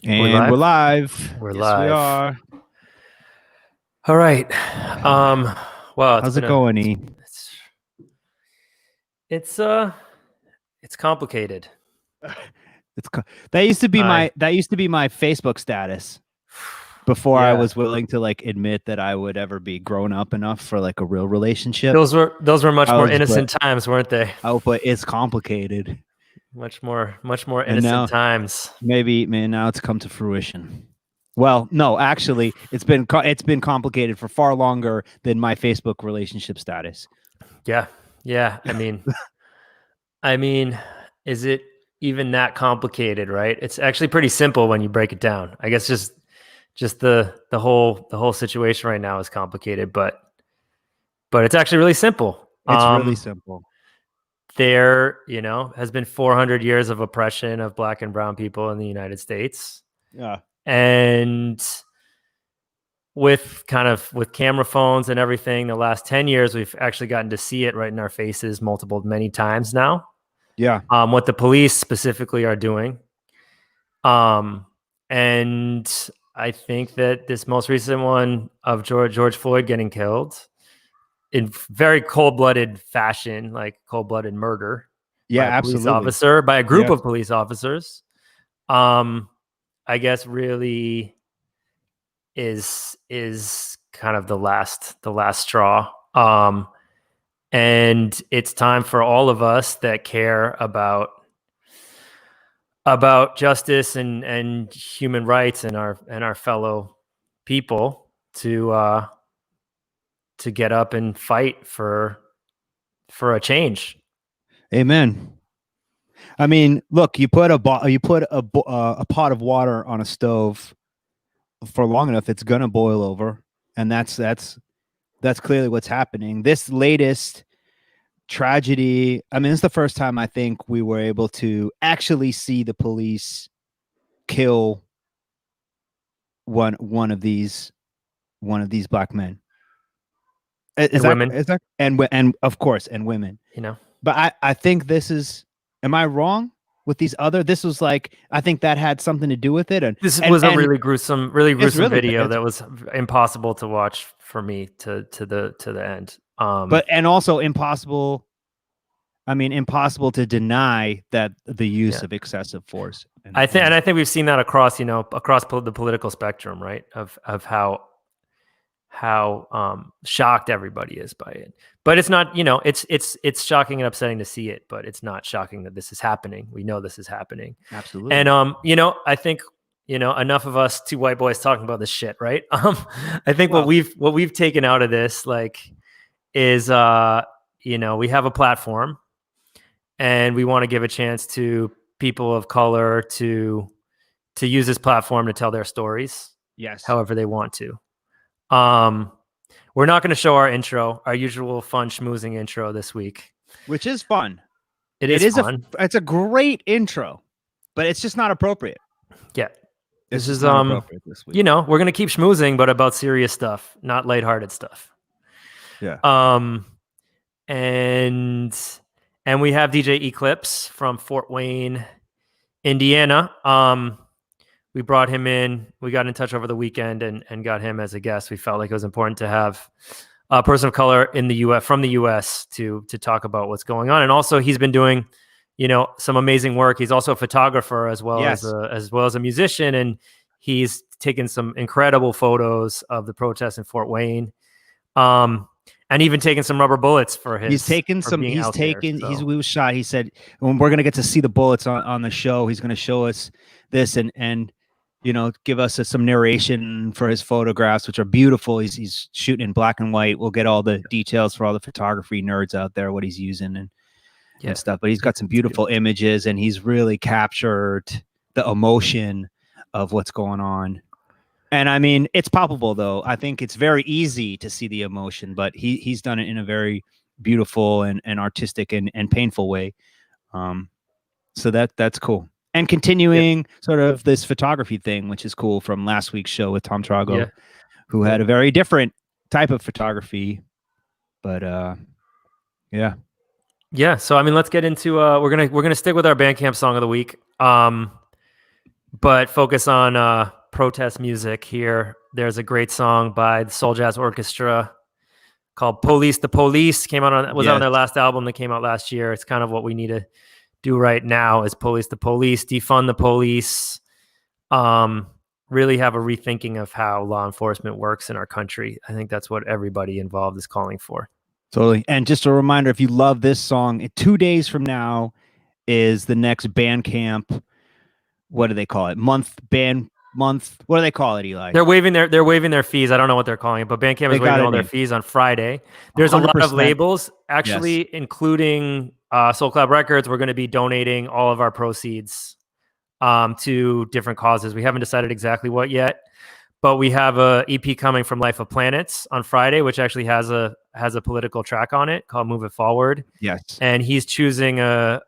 And we're live. We're Yes, live. we are. All right. Well, How's it going, E? It's complicated. That used to be my Facebook status before I was willing to admit that I would ever be grown up enough for a real relationship. Those were much more innocent times, weren't they? Oh, but it's complicated. Much more innocent times. Maybe, man, now it's come to fruition. Well, no, actually, it's been complicated for far longer than my Facebook relationship status. Yeah. I mean, is it even that complicated, right? It's actually pretty simple when you break it down. I guess just the whole situation right now is complicated, but it's actually really simple. It's really simple. There, has been 400 years of oppression of Black and brown people in the United States. Yeah. And with camera phones and everything, the last 10 years, we've actually gotten to see it right in our faces many times now. Yeah. What the police specifically are doing. And I think that this most recent one of George Floyd getting killed in very cold-blooded fashion, like cold-blooded murder. Yeah, by a absolutely. Police officer, by a group of police officers. I guess really is kind of the last straw. And it's time for all of us that care about justice and human rights and our fellow people to get up and fight for a change. Amen. I mean, look, you put a pot of water on a stove for long enough, it's gonna boil over, and that's clearly what's happening. This latest tragedy, I mean, it's the first time I think we were able to actually see the police kill one of these Black men. Women. And of course, and women. But I think this is. Am I wrong with these other? This was I think that had something to do with it. And this was a really gruesome video that was impossible to watch for me to the end. But also impossible. I mean, impossible to deny that the use of excessive force. I think we've seen that across the political spectrum, right? Of how shocked everybody is by it. But it's not, it's shocking and upsetting to see it, but it's not shocking that this is happening. We know this is happening. Absolutely. And I think, enough of us two white boys talking about this shit, right? I think what we've taken out of this is we have a platform and we want to give a chance to people of color to use this platform to tell their stories. Yes. However they want to. We're not going to show our intro, our usual fun schmoozing intro this week, which is fun. It is fun. It's a great intro, but it's just not appropriate. Yeah. This is not appropriate this week. We're going to keep schmoozing, but about serious stuff, not lighthearted stuff. Yeah. And we have DJ E-Clyps from Fort Wayne, Indiana. We brought him in. We got in touch over the weekend and got him as a guest. We felt like it was important to have a person of color in the U.S. from the U.S. to talk about what's going on. And also, he's been doing, some amazing work. He's also a photographer as well as a musician, and he's taken some incredible photos of the protests in Fort Wayne. And even taking some rubber bullets for his. We was shot. He said, when we're going to get to see the bullets on the show, he's going to show us this and give us some narration for his photographs, which are beautiful. He's shooting in black and white. We'll get all the details for all the photography nerds out there, what he's using and stuff. But he's got some beautiful images, and he's really captured the emotion of what's going on. And I mean, it's palpable, though. I think it's very easy to see the emotion, but he's done it in a very beautiful and artistic and painful way. So that's cool. And continuing sort of this photography thing, which is cool, from last week's show with Tom Trago, who had a very different type of photography. But yeah. So I mean, let's get into we're gonna stick with our Bandcamp song of the week. but focus on protest music here. There's a great song by the Soul Jazz Orchestra called "Police the Police." Out on their last album that came out last year. It's kind of what we need to do right now: is police the police, defund the police. Really have a rethinking of how law enforcement works in our country. I think that's what everybody involved is calling for. Totally. And just a reminder, if you love this song, 2 days from now is the next Bandcamp. What do they call it? Month. What do they call it, Eli? They're waiving their fees. I don't know what they're calling it, but Bandcamp is waiving all their fees on Friday. There's 100%. A lot of labels, actually, including Soul Club Records. We're going to be donating all of our proceeds to different causes. We haven't decided exactly what yet, but we have a EP coming from Life of Planets on Friday, which actually has a political track on it called Move It Forward. Yes. And he's choosing a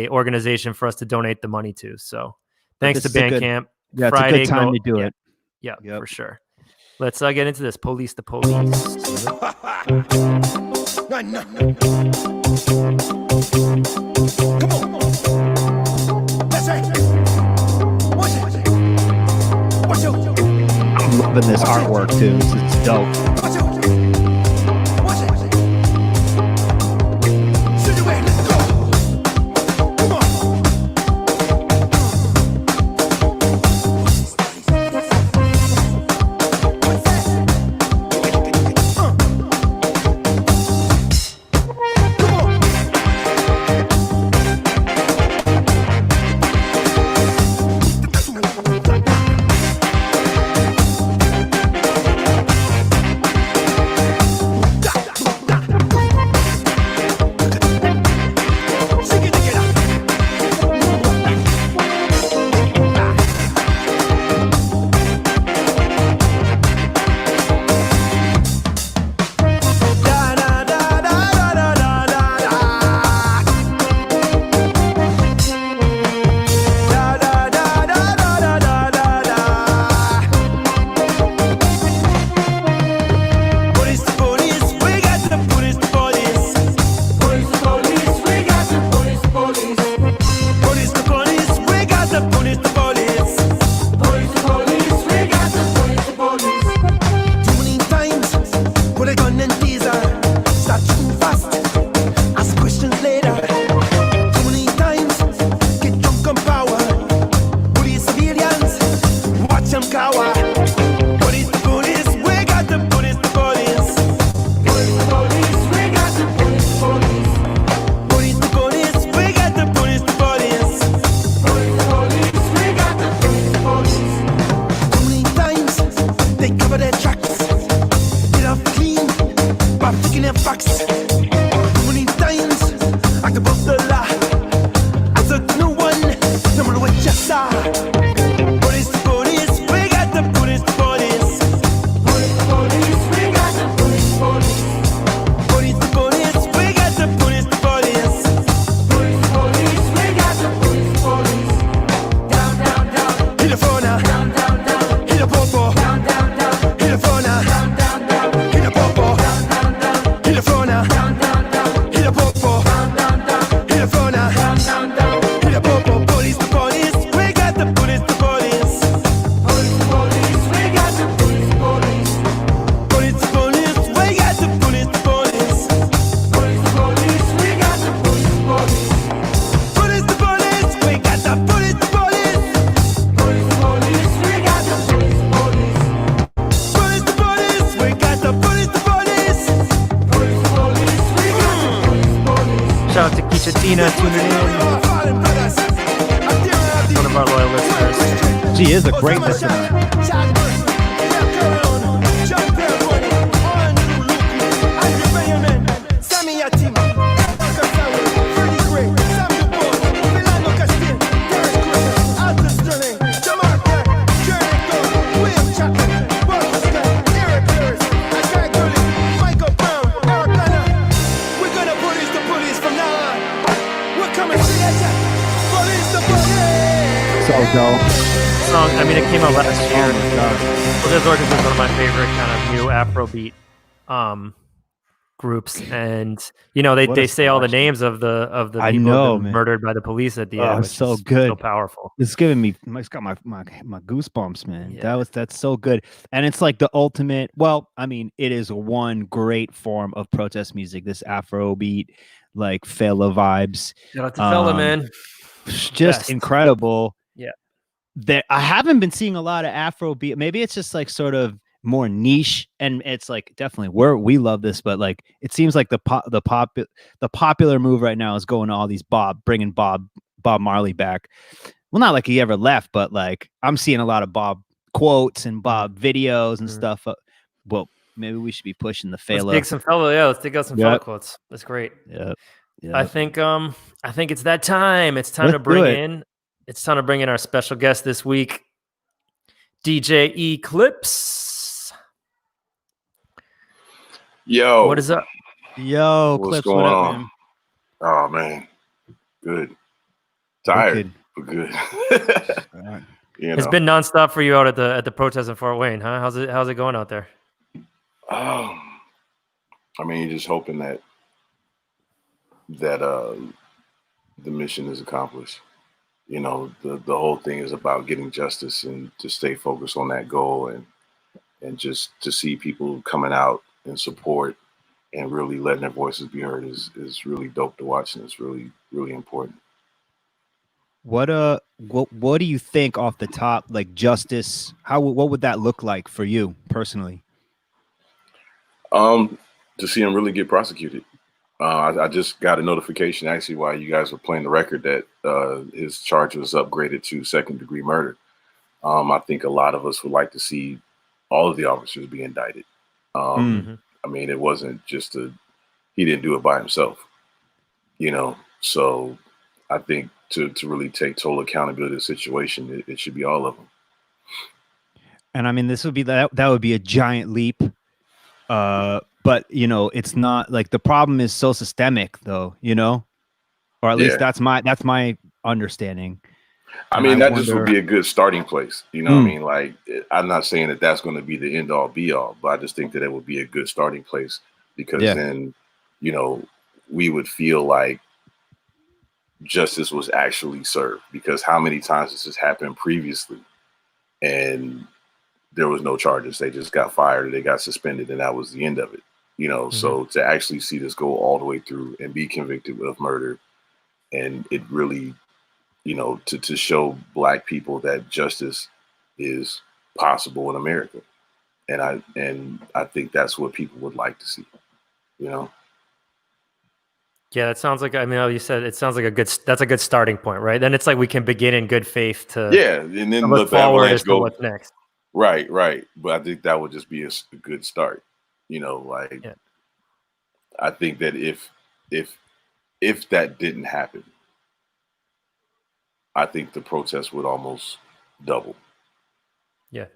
organization for us to donate the money to. So thanks to Bandcamp. Yeah, it's Friday, a good time to do it. Yeah, for sure. Let's get into this. Police the Police. I'm loving this artwork too. It's dope. Tina tuning in. One of our loyal listeners. She is a great listener. Song, I mean, it came out last year. Well, this orchestra is one of my favorite kind of new Afrobeat groups, and they say all the names of the I people know, who've been murdered by the police at the end, which so is good. so powerful. It's giving me, it's got my goosebumps, man. Yeah. That's so good. And it's like the ultimate, well, I mean, it is one great form of protest music, this Afro beat, like Fela vibes. Shout out to Fela, man. Just Best. incredible. Yeah. That I haven't been seeing a lot of Afro beat. Maybe it's just like sort of more niche, and it's like definitely we love this, but like it seems like the popular move right now is going to all these bringing Bob Marley back. Well, not like he ever left, but like I'm seeing a lot of Bob quotes and Bob videos and stuff. Well, maybe we should be pushing the Fela. Let's dig some Fela. Yeah, let's dig out some Fela quotes. That's great. Yeah. I think it's that time. It's time to bring in our special guest this week, DJ E-Clyps. Yo, what is up? Yo, what's Clips, going what up, on? man? Oh man, good. Tired, but good. It's been nonstop for you out at the protest in Fort Wayne, huh? How's it going out there? I mean, you're just hoping that the mission is accomplished. The whole thing is about getting justice, and to stay focused on that goal, and just to see people coming out in support and really letting their voices be heard is really dope to watch, and it's really, really important. What do you think off the top, like justice? What would that look like for you personally? To see him really get prosecuted. I just got a notification actually while you guys were playing the record that his charge was upgraded to second-degree murder. I think a lot of us would like to see all of the officers be indicted. I mean, it wasn't just he didn't do it by himself, so I think to really take total accountability of the situation, it should be all of them. And I mean, this would be that would be a giant leap. But it's not like the problem is so systemic though, or at least that's my understanding. I mean, that just would be a good starting place. I mean, like, I'm not saying that that's going to be the end all be all, but I just think that it would be a good starting place, because then, we would feel like justice was actually served, because how many times this has happened previously and there was no charges. They just got fired or they got suspended, and that was the end of it. So to actually see this go all the way through and be convicted of murder, and it really, to show Black people that justice is possible in America. And I think that's what people would like to see, Yeah, it sounds like, I mean, you said it sounds like that's a good starting point, right? Then it's like we can begin in good faith to and then look forward as to what's next. Right. But I think that would just be a good start. I think that if that didn't happen, I think the protest would almost double. Yeah.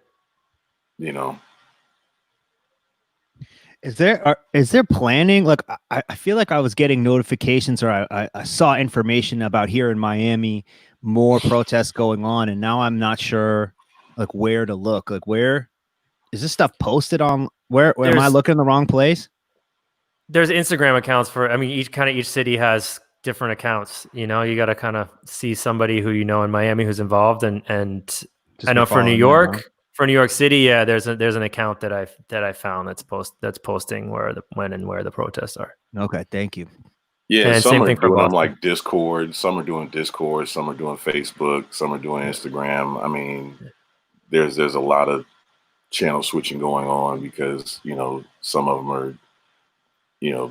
Is there planning? Like, I feel like I was getting notifications, or I saw information about here in Miami, more protests going on, and now I'm not sure like where to look. Like, where is this stuff posted on? Where am I looking in the wrong place? There's Instagram accounts for, I mean, each city has different accounts. You got to kind of see somebody who in Miami who's involved, and I know for New York. For New York City, there's an account that I found that's posting when and where the protests are. Okay, thank you. Yeah, and some are doing them like Discord. Some are doing Discord. Some are doing Facebook. Some are doing Instagram. I mean, there's a lot of channel switching going on, because some of them are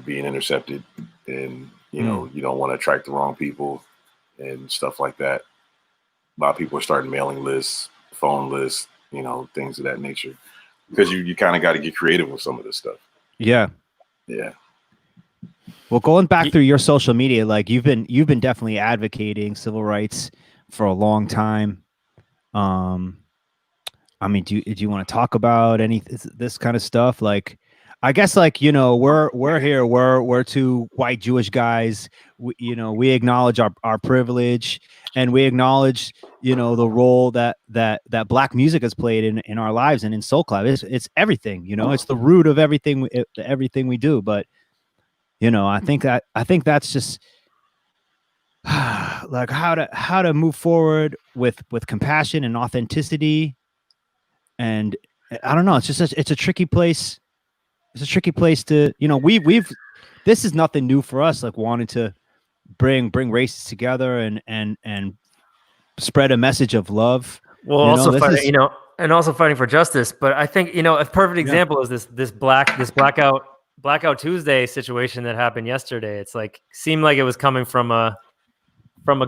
being intercepted, and you don't want to attract the wrong people and stuff like that. A lot of people are starting mailing lists, phone lists, things of that nature, because you kind of got to get creative with some of this stuff. Yeah. Well, going back through your social media, like you've been definitely advocating civil rights for a long time. I mean, do you want to talk about this kind of stuff? Like, I guess, like, we're here, we're two white Jewish guys. We acknowledge our privilege, and we acknowledge, the role that Black music has played in our lives and in Soul Club. It's everything, it's the root of everything we do. But You know, I think that's just like how to move forward with compassion and authenticity. And I don't know, it's just it's a tricky place. It's a tricky place to, you know, we've this is nothing new for us, like wanting to bring races together and spread a message of love. Well, also fighting, you know, and also fighting for justice. But I think, you know, a perfect example is this blackout Tuesday situation that happened yesterday. It's like seemed like it was coming from a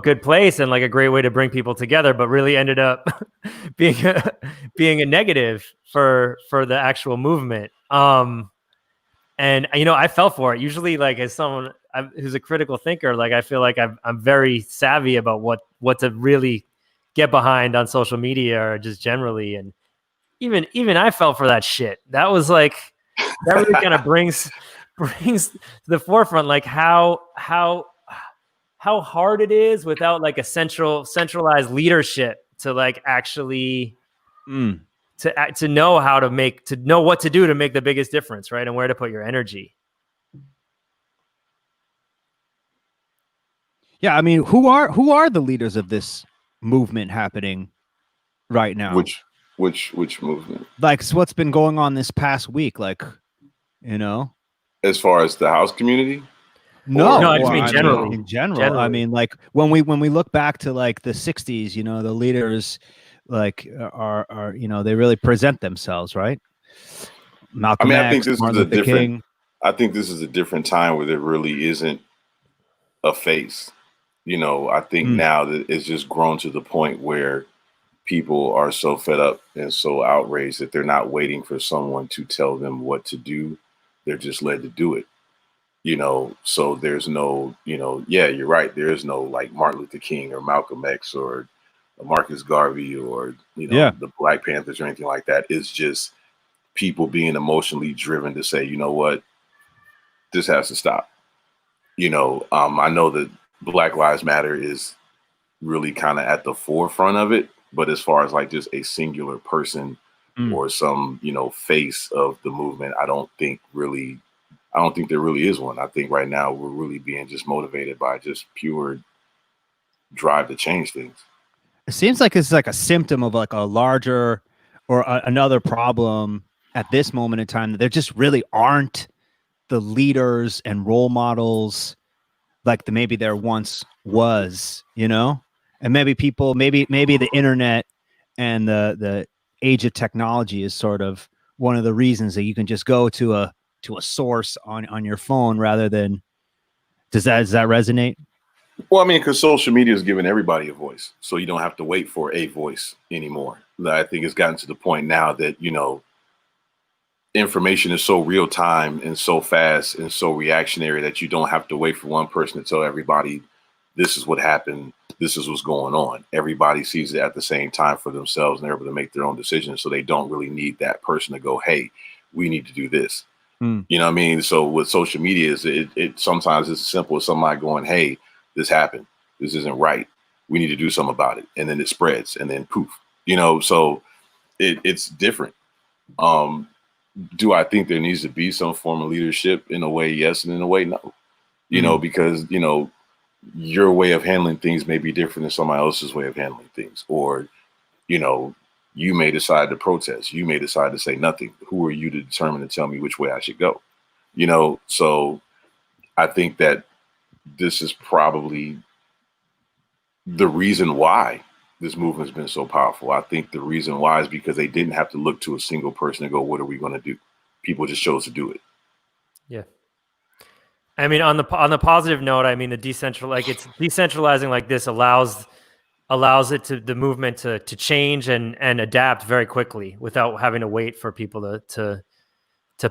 good place and like a great way to bring people together, but really ended up being a negative for the actual movement. And you know, I fell for it. Usually, like as someone who's a critical thinker, like I feel like I'm very savvy about what to really get behind on social media or just generally. And even I fell for that shit. That was like that really kind of brings to the forefront like how hard it is without like a centralized leadership to like actually to know know what to do to make the biggest difference, right? And where to put your energy. Yeah, I mean, who are the leaders of this movement happening right now? Which movement? Like, so what's been going on this past week? Like, you know, as far as the house community. No, I just mean generally. In general, I mean, like when we look back to like the 60s, you know, the leaders like are you know, they really present themselves, right? Malcolm X, I think this Martin is a Luther different. King. I think this is a different time where there really isn't a face. You know, I think now that it's just grown to the point where people are so fed up and so outraged that they're not waiting for someone to tell them what to do. They're just led to do it. You know, so there's no, you know, yeah, you're right. There is no like Martin Luther King or Malcolm X or Marcus Garvey or, you know, the Black Panthers or anything like that. It's just people being emotionally driven to say, you know what, this has to stop. You know, I know that Black Lives Matter is really kind of at the forefront of it, but as far as like just a singular person or some, you know, face of the movement, I don't think there really is one. I think right now we're really being just motivated by just pure drive to change things. It seems like it's like a symptom of like a larger or another problem at this moment in time, that there just really aren't the leaders and role models like maybe there once was, you know? And maybe people, maybe the internet and the age of technology is sort of one of the reasons that you can just go to a source on your phone rather than. Does that resonate? Well, I mean, because social media is giving everybody a voice, so you don't have to wait for a voice anymore. I think it's gotten to the point now that, you know, information is so real time and so fast and so reactionary that you don't have to wait for one person to tell everybody this is what happened, this is what's going on. Everybody sees it at the same time for themselves and they're able to make their own decisions, so they don't really need that person to go, hey, we need to do this. You know what I mean? So with social media, it sometimes it's as simple as somebody going, hey, this happened, this isn't right, we need to do something about it, and then it spreads and then poof, you know. So it's different. Do I think there needs to be some form of leadership? In a way, yes, and in a way, no. You know, because, you know, your way of handling things may be different than somebody else's way of handling things. Or, you know, you may decide to protest. You may decide to say nothing. Who are you to determine and tell me which way I should go? You know, so I think that this is probably the reason why this movement has been so powerful. I think the reason why is because they didn't have to look to a single person and go, what are we going to do? People just chose to do it. Yeah. I mean, on the positive note, I mean, it's decentralizing like this allows it to the movement to change and adapt very quickly without having to wait for people to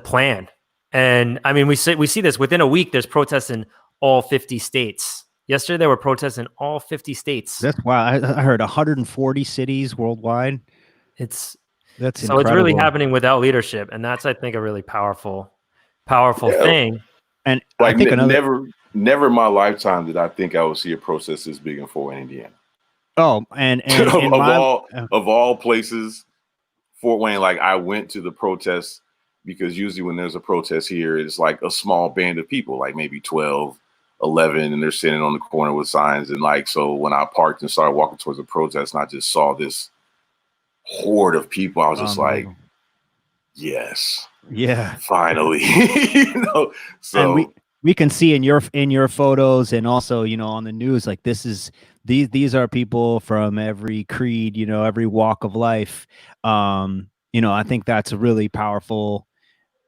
plan. And I mean, we see this within a week. There's protests in all 50 states. Yesterday, there were protests in all 50 states. That's wild. I heard 140 cities worldwide. That's incredible. It's really happening without leadership, and that's, I think, a really powerful thing. And like, I think never in my lifetime did I think I would see a protest this big in Fort Wayne, Indiana. Oh, and of all places, Fort Wayne. Like, I went to the protests because usually when there's a protest here, it's like a small band of people, like maybe 12, 11, and they're sitting on the corner with signs. And like, so when I parked and started walking towards the protest and I just saw this horde of people, I was just like, yes, yeah, finally. So and we can see in your photos, and also, on the news, like these are people from every creed, every walk of life. I think that's really powerful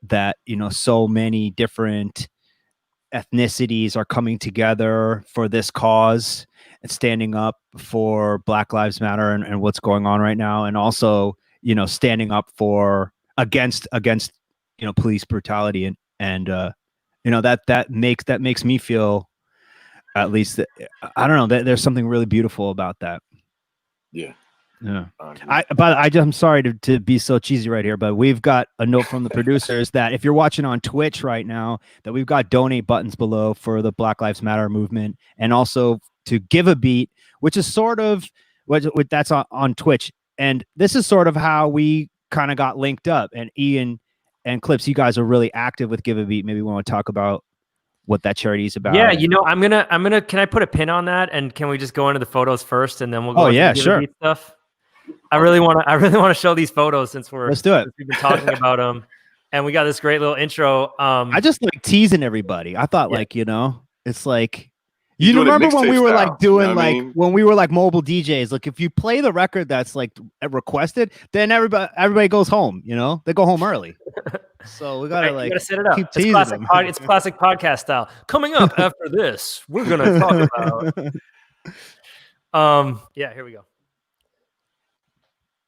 that, so many different ethnicities are coming together for this cause and standing up for Black Lives Matter and what's going on right now. And also, standing up against police brutality. And that makes me feel, at least, I don't know, that there's something really beautiful about that. Yeah. Yeah. I'm sorry to be so cheesy right here, but we've got a note from the producers that if you're watching on Twitch right now, that we've got donate buttons below for the Black Lives Matter movement, and also to give a beat, which is sort of what that's on Twitch. And this is sort of how we kind of got linked up. And Ian and Clips, you guys are really active with Give a Beat. Maybe we want to talk about what that charity is about. Yeah, I'm gonna. Can I put a pin on that? And can we just go into the photos first, and then we'll go? Oh yeah, sure. Stuff. I really want to show these photos since let's do it. We've been talking about them, and we got this great little intro. I just like teasing everybody. I thought it's like. You remember when we were like doing when we were like mobile DJs, like if you play the record that's like requested, then everybody goes home, they go home early. So we gotta set it up. Keep teasing them. It's classic podcast style. Coming up after this, we're gonna talk about here we go.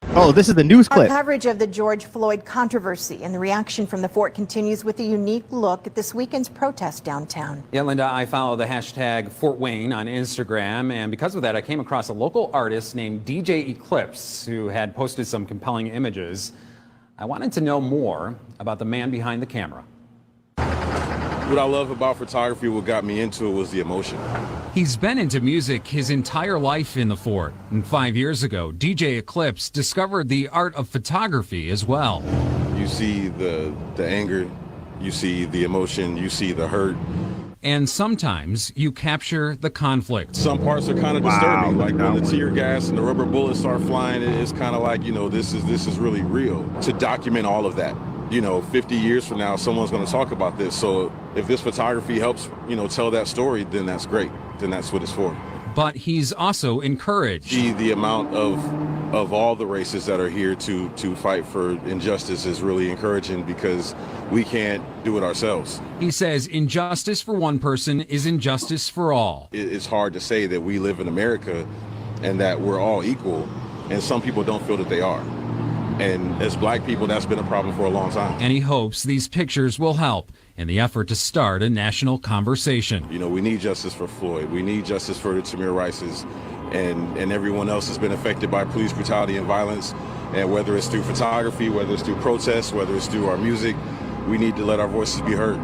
Oh, this is the news clip. Our coverage of the George Floyd controversy and the reaction from the fort continues with a unique look at this weekend's protest downtown. Yeah, Linda, I follow the hashtag Fort Wayne on Instagram, and because of that, I came across a local artist named DJ E-Clyps who had posted some compelling images. I wanted to know more about the man behind the camera. What I love about photography, what got me into it, was the emotion. He's been into music his entire life in the fort. And 5 years ago, DJ E-Clyps discovered the art of photography as well. You see the anger, you see the emotion, you see the hurt. And sometimes you capture the conflict. Some parts are kind of disturbing, like when the tear gas and the rubber bullets start flying, it's kind of like, this is really real. To document all of that. 50 years from now, someone's going to talk about this. So if this photography helps, tell that story, then that's great. Then that's what it's for. But he's also encouraged. The amount of all the races that are here to fight for injustice is really encouraging, because we can't do it ourselves. He says injustice for one person is injustice for all. It's hard to say that we live in America and that we're all equal, and some people don't feel that they are. And as Black people, that's been a problem for a long time. And he hopes these pictures will help in the effort to start a national conversation. We need justice for Floyd. We need justice for the Tamir Rices and everyone else has been affected by police brutality and violence. And whether it's through photography, whether it's through protests, whether it's through our music, we need to let our voices be heard.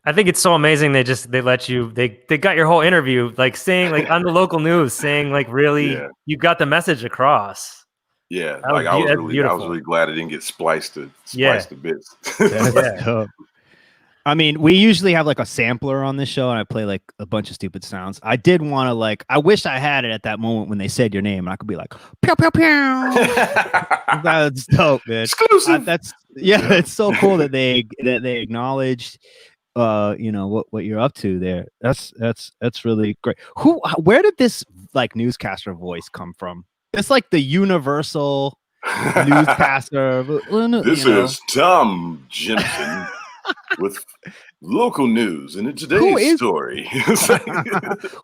I think it's so amazing. They let you, they got your whole interview, like saying, like on the local news, saying like, really, you got the message across. Yeah. Like I was really glad it didn't get spliced to bits. I mean, we usually have like a sampler on this show and I play like a bunch of stupid sounds. I did want to I wish I had it at that moment when they said your name and I could be like, pew, pew, pew. That's dope, man. Exclusive. It's so cool that they acknowledged what you're up to there. That's really great. Where did this like newscaster voice come from? It's like the universal newscaster. This is Tom Jensen with local news and in today's story.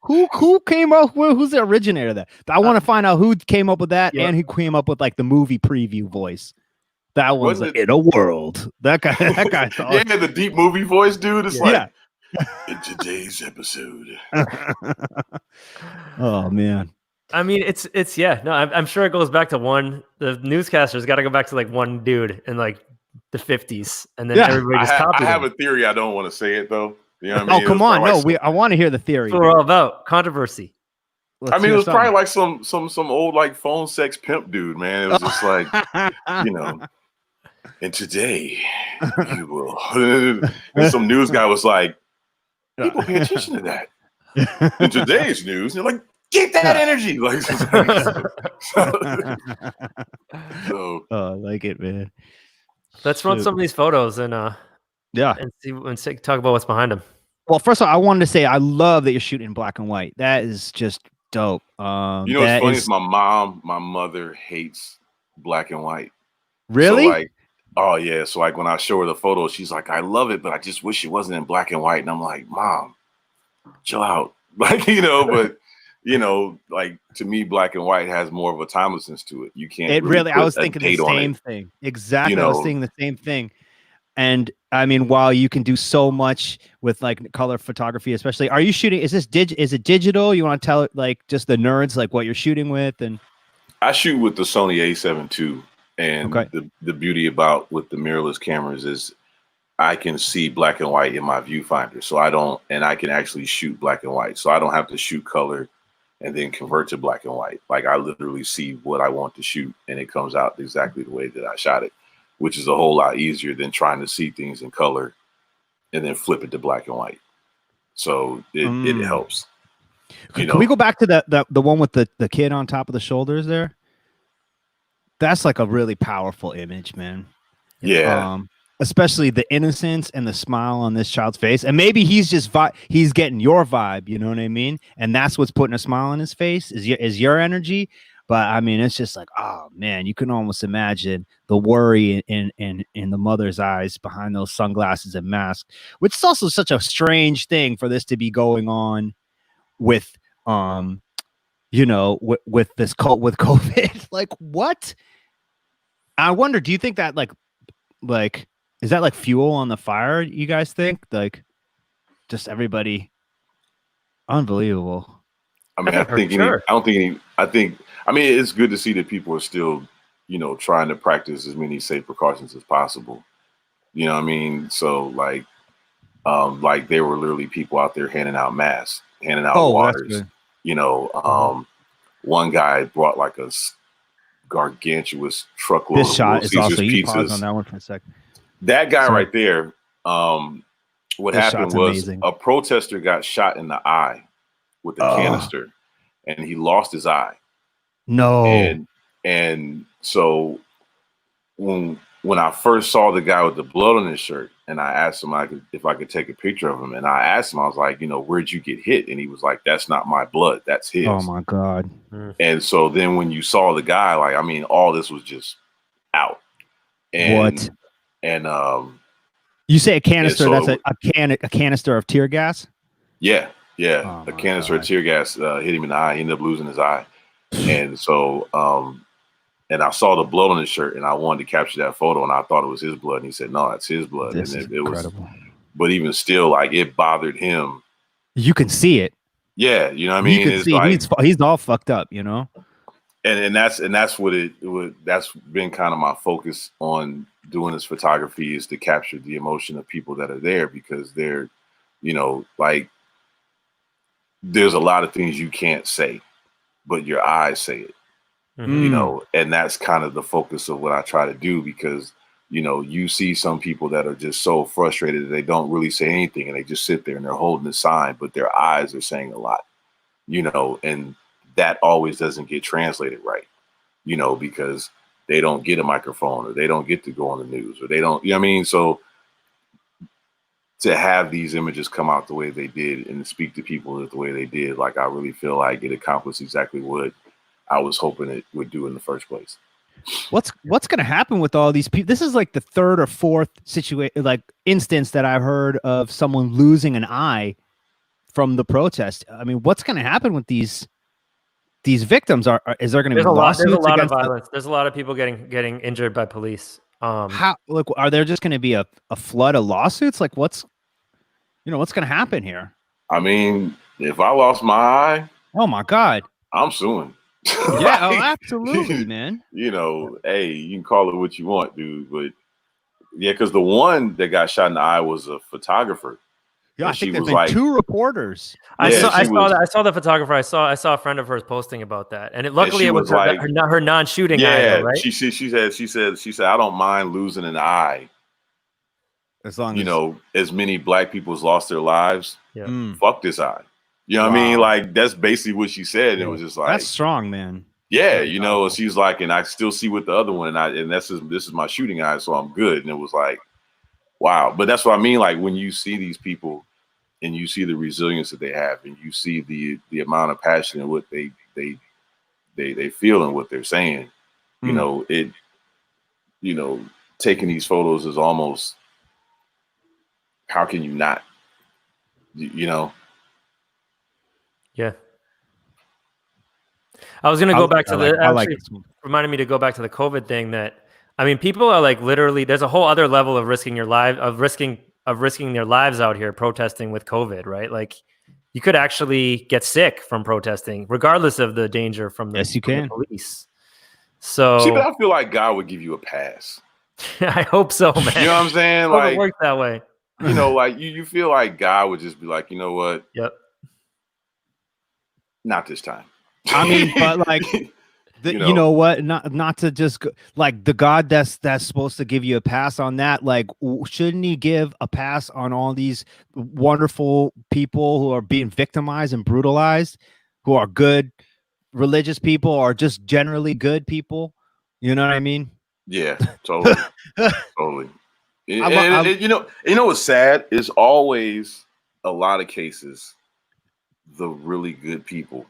Who came up with, who's the originator of that? I want to find out who came up with that and who came up with like the movie preview voice. That one's like, in a world. That guy. Yeah, the deep movie voice, dude. It's like in today's episode. Oh man. I mean, it's I'm sure it goes back to the newscaster's got to go back to like one dude in like the 50s, and then everybody just copied him. I have a theory. I don't want to say it though. You know what I mean? Oh come on, I want to hear the theory. That's what we're all about. Controversy. It was probably like some old like phone sex pimp dude, man. It was just like, And today, you will. And some news guy was like, people pay attention to that. In today's news, they're like, get that energy. Like, so I like it, man. Let's run some of these photos and see talk about what's behind them. Well, first of all, I wanted to say I love that you're shooting in black and white. That is just dope. you know what's funny is my mother hates black and white. Really? So like, oh yeah. So like when I show her the photo, she's like, I love it, but I just wish it wasn't in black and white. And I'm like, Mom, chill out. Like, but like to me, black and white has more of a timelessness to it. You can't. It really. I was thinking the same thing. Exactly. I was thinking the same thing. And I mean, while you can do so much with like color photography, especially, are you shooting? Is this is it digital? You want to tell it like just the nerds like what you're shooting with? And I shoot with the Sony A7 II, and the beauty about with the mirrorless cameras is I can see black and white in my viewfinder, so I can actually shoot black and white, so I don't have to shoot color and then convert to black and white. Like I literally see what I want to shoot, and it comes out exactly the way that I shot it, which is a whole lot easier than trying to see things in color and then flip it to black and white. So it helps. Can we go back to the one with the kid on top of the shoulders there? That's like a really powerful image, man. Yeah. Especially the innocence and the smile on this child's face. And maybe he's just he's getting your vibe, you know what I mean? And that's what's putting a smile on his face is your energy. But I mean, it's just like, oh man, you can almost imagine the worry in the mother's eyes behind those sunglasses and mask, which is also such a strange thing for this to be going on with, with this cult with COVID. Like what? I wonder, do you think that like, is that like fuel on the fire? You guys think like just everybody unbelievable. I mean, I mean, it's good to see that people are still, trying to practice as many safe precautions as possible. You know what I mean? So like there were literally people out there handing out masks, handing out waters. One guy brought like a gargantuous truckload this of shot is also pizzas. Pause on that one for a sec. That guy right there, what this happened was a protester got shot in the eye with a canister, and he lost his eye. No. And so when I first saw the guy with the blood on his shirt, and I asked him if I could take a picture of him, and I asked him, I was like, where'd you get hit? And he was like, that's not my blood, that's his. Oh my God. And so then when you saw the guy, like, I mean, all this was just out. And, what? And you say a canister? That's a canister of tear gas. Yeah. A canister of tear gas hit him in the eye. He ended up losing his eye. And so, and I saw the blood on his shirt, and I wanted to capture that photo, and I thought it was his blood. And he said, "No, that's his blood." This and is incredible. But even still, like it bothered him. You can see it. Yeah, you know what I mean. You can see like, he's all fucked up, And that's that's been kind of my focus on doing this photography, is to capture the emotion of people that are there, because they're, like there's a lot of things you can't say, but your eyes say it. And that's kind of the focus of what I try to do, because you see some people that are just so frustrated that they don't really say anything, and they just sit there and they're holding the sign, but their eyes are saying a lot, and that always doesn't get translated right, because they don't get a microphone, or they don't get to go on the news, or they don't, you know what I mean? So to have these images come out the way they did and speak to people the way they did, like, I really feel like it accomplished exactly what I was hoping it would do in the first place. What's going to happen with all these people? This is like the third or fourth instance that I've heard of someone losing an eye from the protest. I mean, what's going to happen with these victims? Is there going to be lawsuits? There's a lot of violence. There's a lot of people getting injured by police. Are there just going to be a flood of lawsuits? Like what's going to happen here? I mean, if I lost my eye, oh my God, I'm suing. Yeah, absolutely, man. Hey, you can call it what you want, dude. But yeah, because the one that got shot in the eye was a photographer. Yeah, I she think there's was been like, 2 reporters. I Yeah, she was- saw the photographer. I saw a friend of hers posting about that, and luckily she it was was her, like- her non-shooting eye, yeah, though, right? she said, I don't mind losing an eye. As long You as know, as many black people's lost their lives. Yeah. Fuck this eye. You know what I mean? Like, that's basically what she said. Yeah. It was just like, that's strong, man. yeah, you know, she's like, and I still see with the other one, and this is my shooting eye, so I'm good. And it was like, wow. But that's what I mean. Like, when you see these people and you see the resilience that they have, and you see the amount of passion and what they feel and what they're saying, you know, taking these photos is almost, how can you not, you know? Yeah. I was gonna go back to reminded me to go back to the COVID thing. That, I mean, people are like, literally, there's a whole other level of risking their lives out here protesting with COVID, right? Like, you could actually get sick from protesting, regardless of the danger from the, the police. So, see, but I feel like God would give you a pass. I hope so, man. You know what I'm saying? Like, it works that way. You know, like you feel like God would just be like, you know what? Yep. Not this time. I mean, but like, you know what? Not to just go, like, the God that's supposed to give you a pass on that. Like, shouldn't he give a pass on all these wonderful people who are being victimized and brutalized, who are good religious people or just generally good people? You know what I mean? Yeah, totally, totally. And you know what's sad is always a lot of cases the really good people,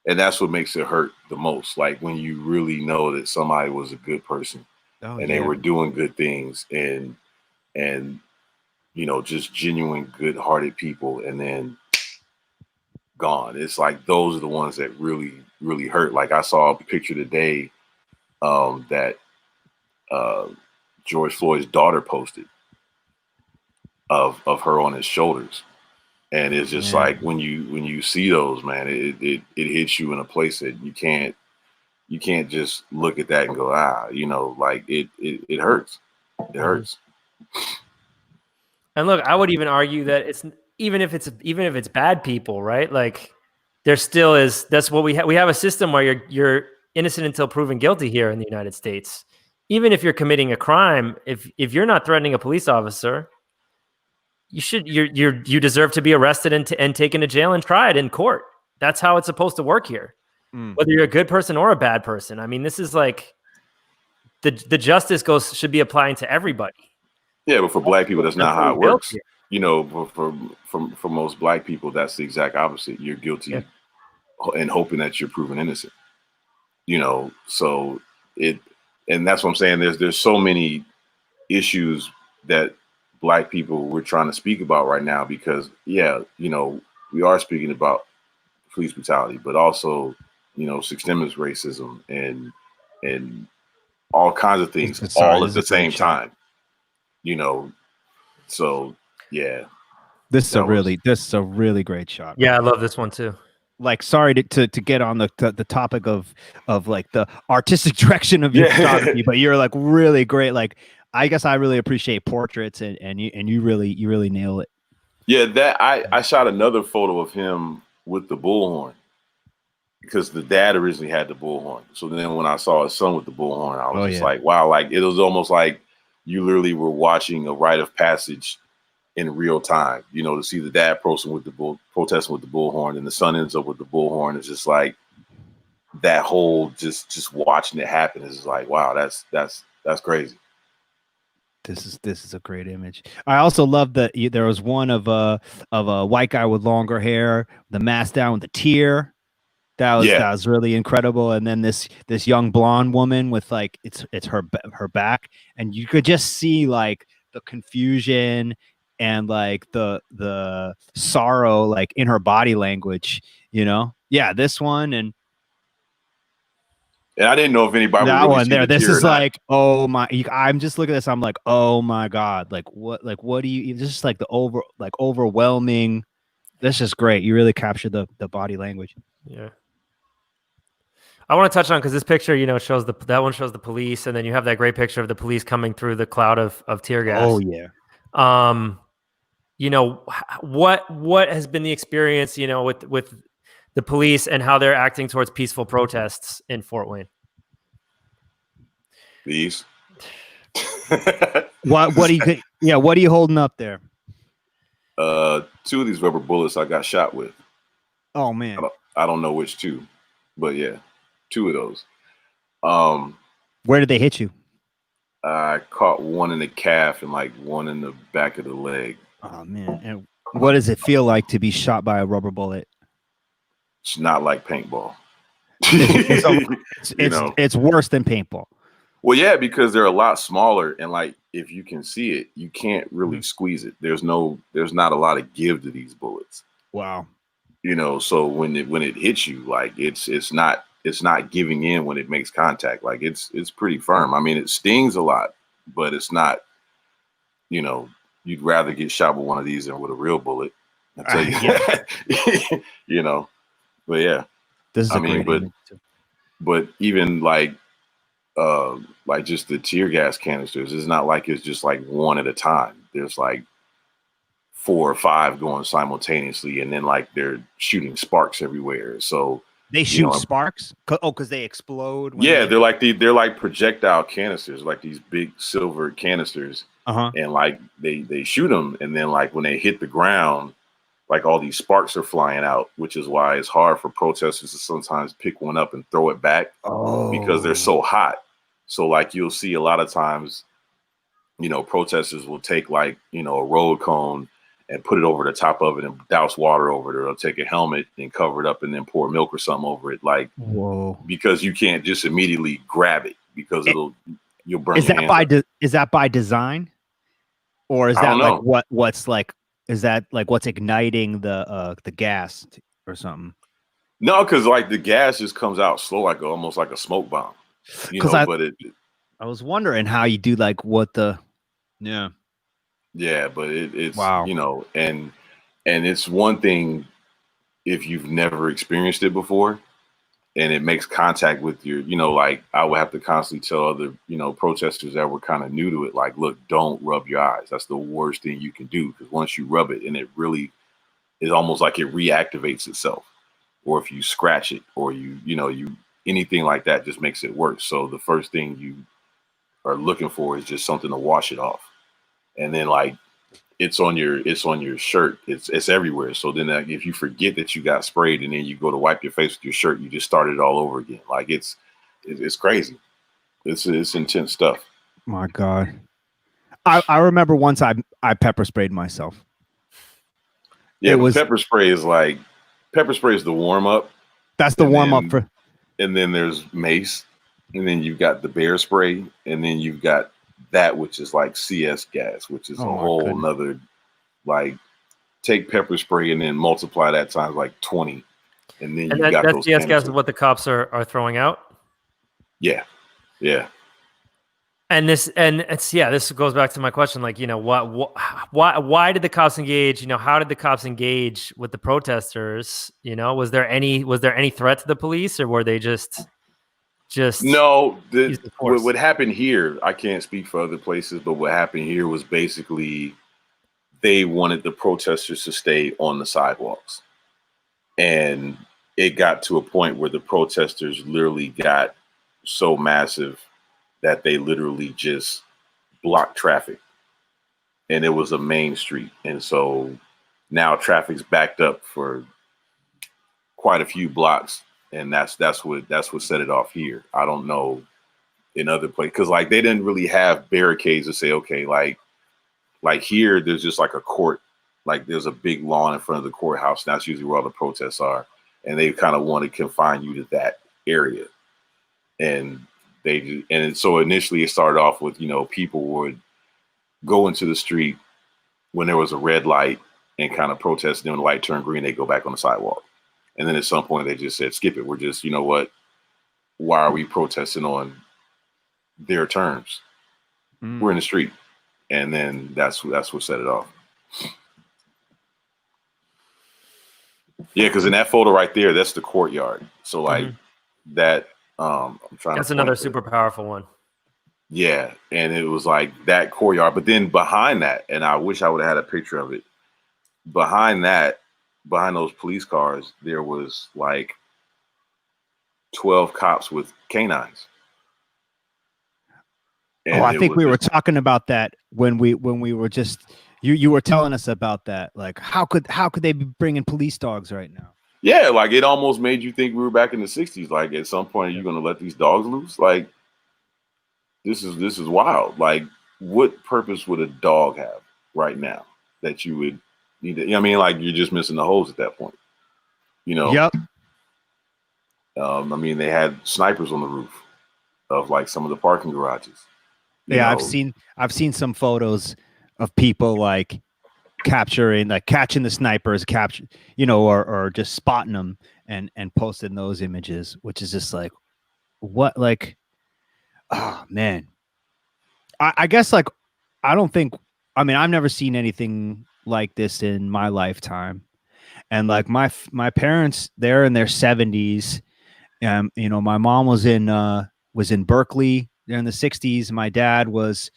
and that's what makes it hurt the most. Like, when you really know that somebody was a good person and they were doing good things, and you know, just genuine good-hearted people, and then gone. It's like, those are the ones that really hurt. Like, I saw a picture today that George Floyd's daughter posted of her on his shoulders, and it's just like, when you see those, man, it hits you in a place that you can't just look at that and go, you know, like, it hurts. It hurts. And look, I would even argue that it's even if it's bad people, right? Like, there still is. That's what we have. We have a system where you're innocent until proven guilty here in the United States. Even if you're committing a crime, if you're not threatening a police officer, you deserve to be arrested and taken to jail and tried in court. That's how it's supposed to work here. Whether you're a good person or a bad person. I mean, this is like, the justice should be applying to everybody. Yeah, but for black people, that's not how it works. You know, for most black people, that's the exact opposite. You're guilty and hoping that you're proven innocent. You know, so and that's what I'm saying. There's so many issues that black people we're trying to speak about right now, because you know, we are speaking about police brutality, but also, you know, systemic racism and all kinds of things all at the same time. You know, so yeah. This is a really great shot. Yeah, I love this one too. Like, sorry to get on the topic of like the artistic direction of your photography, but you're like really great. Like, I guess I really appreciate portraits, and you really nail it. Yeah, that I shot another photo of him with the bullhorn, because the dad originally had the bullhorn. So then when I saw his son with the bullhorn, I was like, wow, like, it was almost like you literally were watching a rite of passage in real time, you know, to see the dad protesting with the bullhorn, and the son ends up with the bullhorn. It's just like, that whole just watching it happen is like, wow, that's crazy. This is a great image. I also love that there was one of a white guy with longer hair, the mask down with the tear. That was really incredible. And then this young blonde woman with, like, it's her back, and you could just see, like, the confusion and, like, the sorrow, like, in her body language, you know? Yeah, this one, and I didn't know if anybody that really one there. This is like, not. oh my! I'm just looking at this. I'm like, oh my god! Like, what do you? Just like the overwhelming. That's just great. You really captured the body language. Yeah. I want to touch on, because this picture, you know, shows that one shows the police, and then you have that great picture of the police coming through the cloud of tear gas. Oh yeah. you know, what has been the experience, you know, with the police and how they're acting towards peaceful protests in Fort Wayne? These. What are you holding up there? 2 of these rubber bullets I got shot with. Oh man. I don't know which 2, but yeah, 2 of those. Where did they hit you? I caught one in the calf and like one in the back of the leg. Oh man. And what does it feel like to be shot by a rubber bullet? It's not like paintball. It's worse than paintball. Well, yeah, because they're a lot smaller, and like if you can see it, you can't really squeeze it. There's not a lot of give to these bullets. Wow. You know, so when it hits you, like it's not giving in when it makes contact. Like it's pretty firm. I mean, it stings a lot, but it's not, you know, you'd rather get shot with one of these than with a real bullet. I'll tell you that. You know, but yeah. This is but even like just the tear gas canisters, it's not like it's just like one at a time. There's like 4 or 5 going simultaneously, and then like they're shooting sparks everywhere. So they shoot sparks? Because they explode. Yeah, they're like projectile canisters, like these big silver canisters, and like they shoot them, and then like when they hit the ground, like all these sparks are flying out, which is why it's hard for protesters to sometimes pick one up and throw it back because they're so hot. So like you'll see a lot of times, you know, protesters will take like, you know, a road cone and put it over the top of it and douse water over it, or they'll take a helmet and cover it up and then pour milk or something over it. Like, because you can't just immediately grab it because you'll burn. Is that by design, or is that like what's like? Is that like what's igniting the gas or something? No, because like the gas just comes out slow, like almost like a smoke bomb. You know, I was wondering how you do like what the Yeah, but it's you know, and it's one thing if you've never experienced it before and it makes contact with your, you know, like I would have to constantly tell other, you know, protesters that were kind of new to it, like, look, don't rub your eyes. That's the worst thing you can do, because once you rub it, and it really is almost like it reactivates itself. Or if you scratch it, or you anything like that just makes it worse. So the first thing you are looking for is just something to wash it off. And then like it's on your shirt. It's everywhere. So then if you forget that you got sprayed and then you go to wipe your face with your shirt, you just start it all over again. Like it's crazy. It's intense stuff. My God. I remember once I pepper sprayed myself. Yeah, pepper spray is the warm up. That's the warm up for. And then there's mace, and then you've got the bear spray, and then you've got that, which is like CS gas, which is a whole nother, like, take pepper spray and then multiply that times like 20, and then you got those CS gas is what the cops are throwing out. Yeah. And this goes back to my question, like, you know, why did the cops engage? You know, how did the cops engage with the protesters? You know, was there any threat to the police, or were they just no? What happened here, I can't speak for other places, but what happened here was basically they wanted the protesters to stay on the sidewalks, and it got to a point where the protesters literally got so massive that they literally just blocked traffic, and it was a main street. And so now traffic's backed up for quite a few blocks. And that's what set it off here. I don't know in other places, because like they didn't really have barricades to say, okay, like here, there's just like a court, like there's a big lawn in front of the courthouse. And that's usually where all the protests are. And they kind of want to confine you to that area. And so initially it started off with, you know, people would go into the street when there was a red light and kind of protest. Then when the light turned green, they go back on the sidewalk. And then at some point they just said, skip it. We're just, you know what? Why are we protesting on their terms? We're in the street. And then that's what set it off. Yeah, because in that photo right there, that's the courtyard. So like that. I'm trying. That's another super powerful one. Yeah, and it was like that courtyard, but then behind that, and I wish I would have had a picture of it. behind those police cars, there was like 12 cops with canines. And I think we were talking about that when we were just you were telling us about that. Like, how could they be bringing police dogs right now? Yeah, like it almost made you think we were back in the 60s. Like at some point, you're going to let these dogs loose. Like this is wild. Like, what purpose would a dog have right now that you would need to? You know what I mean, like you're just missing the hose at that point. You know. Yep. I mean, they had snipers on the roof of like some of the parking garages. Yeah, I've seen some photos of people like catching the snipers, or just spotting them and posting those images, which is just like, what, like, oh man. I guess like I've never seen anything like this in my lifetime, and like my parents, they're in their 70s. My mom was in Berkeley in the 60s. My dad was,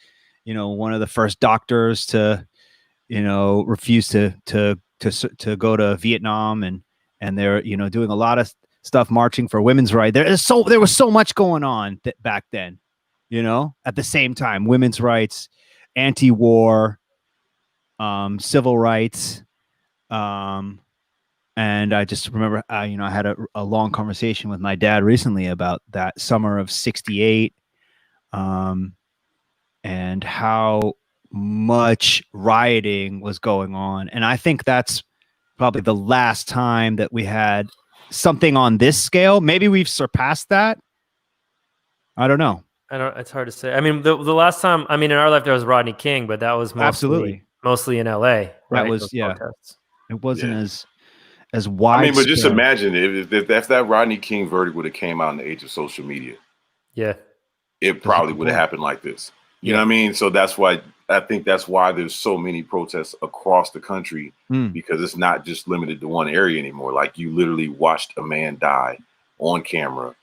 one of the first doctors to, refuse to go to Vietnam, and they're, doing a lot of stuff, marching for women's rights. There was so much going on back then, at the same time, women's rights, anti-war, civil rights. And I just remember, I had a long conversation with my dad recently about that summer of '68, and how much rioting was going on. And I think that's probably the last time that we had something on this scale. Maybe we've surpassed that. I don't know. It's hard to say. I mean, the last time, in our life there was Rodney King, but that was mostly in LA. Right? That was, protests. It wasn't as wide. I mean, but just imagine if that Rodney King verdict would have came out in the age of social media. Yeah. It probably would have happened like this. You know what I mean? So that's why there's so many protests across the country, because it's not just limited to one area anymore. Like you literally watched a man die on camera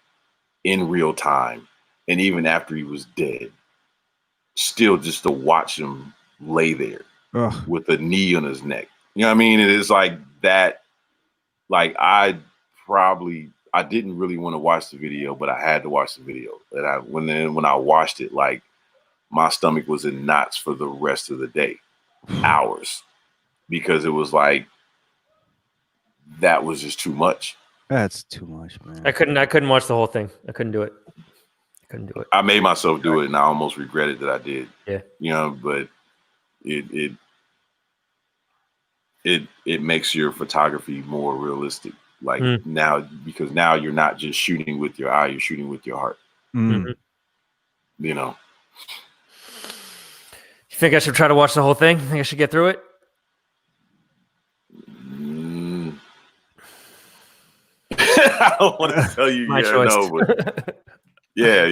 in real time. And even after he was dead, still just to watch him lay there with a knee on his neck. You know what I mean? It is like that. Like I didn't really want to watch the video, but I had to watch the video. And when I watched it, like my stomach was in knots for the rest of the day, hours, because it was like, that was just too much. That's too much, man. I couldn't watch the whole thing. I couldn't do it. I made myself do it, and I almost regretted that I did. Yeah. But it makes your photography more realistic. Like now, because now you're not just shooting with your eye, you're shooting with your heart. Mm-hmm. You know. You think I should try to watch the whole thing? Think I should get through it? I don't want to tell you. My choice. No, but yeah,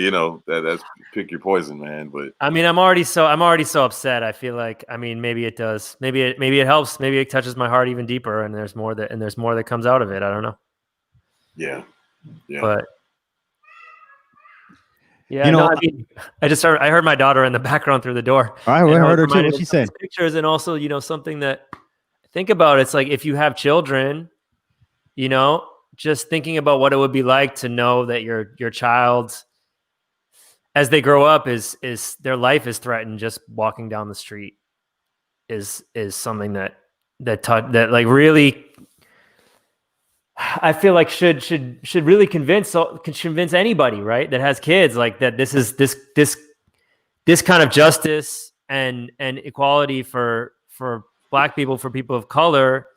that's pick your poison, man. But I mean, I'm already so upset. I feel like, maybe it does. Maybe it helps. Maybe it touches my heart even deeper, and there's more that comes out of it. I don't know. Yeah. But yeah, I heard my daughter in the background through the door. I heard her too. What she said? Pictures, and also, something that I think about. It's like if you have children, just thinking about what it would be like to know that your child, as they grow up, is their life is threatened just walking down the street is something that like really, I feel like should really convince anybody, right, that has kids, like that this is this kind of justice and equality for Black people, for people of color,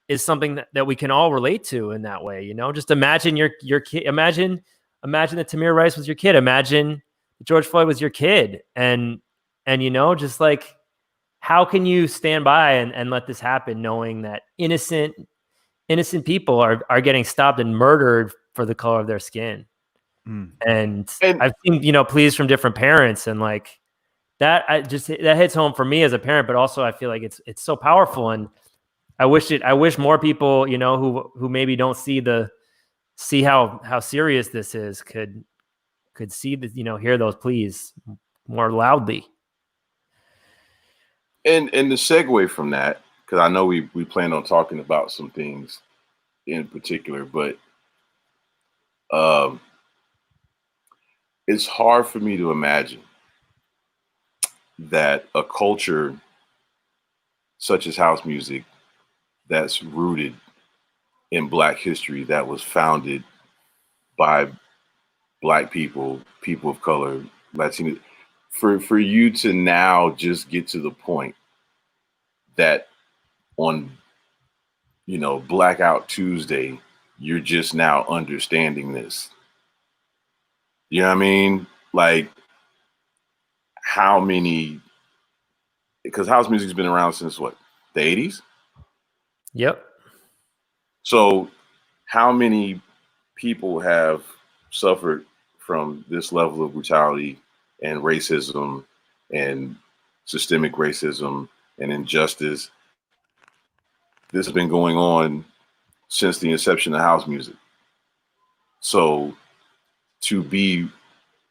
is something that we can all relate to in that way. Just imagine your kid. Imagine that Tamir Rice was your kid. Imagine George Floyd was your kid. And just like, how can you stand by and let this happen, knowing that innocent people are getting stopped and murdered for the color of their skin? And I've seen, pleas from different parents, and like that hits home for me as a parent, but also I feel like it's so powerful. And I wish more people, who maybe don't see how serious this is, could see that, hear those pleas more loudly. And the segue from that because I know we planned on talking about some things in particular, but it's hard for me to imagine that a culture such as house music that's rooted in Black history, that was founded by Black people, people of color, Latino, for you to now just get to the point that on, Blackout Tuesday, you're just now understanding this. You know what I mean? Like, how many, because house music's been around since what, the 80s? Yep. So how many people have suffered from this level of brutality and racism and systemic racism and injustice? This has been going on since the inception of house music. So to be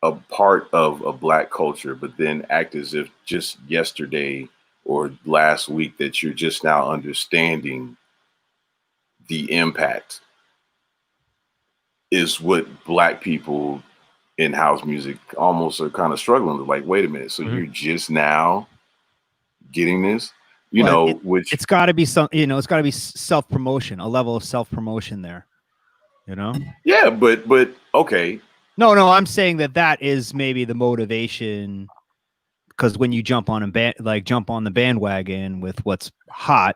a part of a Black culture, but then act as if just yesterday or last week that you're just now understanding the impact is what Black people in house music almost are kind of struggling with. Like, wait a minute, so you're just now getting this? Which it's got to be some, it's got to be self-promotion, a level of self-promotion there, Yeah, but okay. No, I'm saying that is maybe the motivation, because when you jump on the bandwagon with what's hot,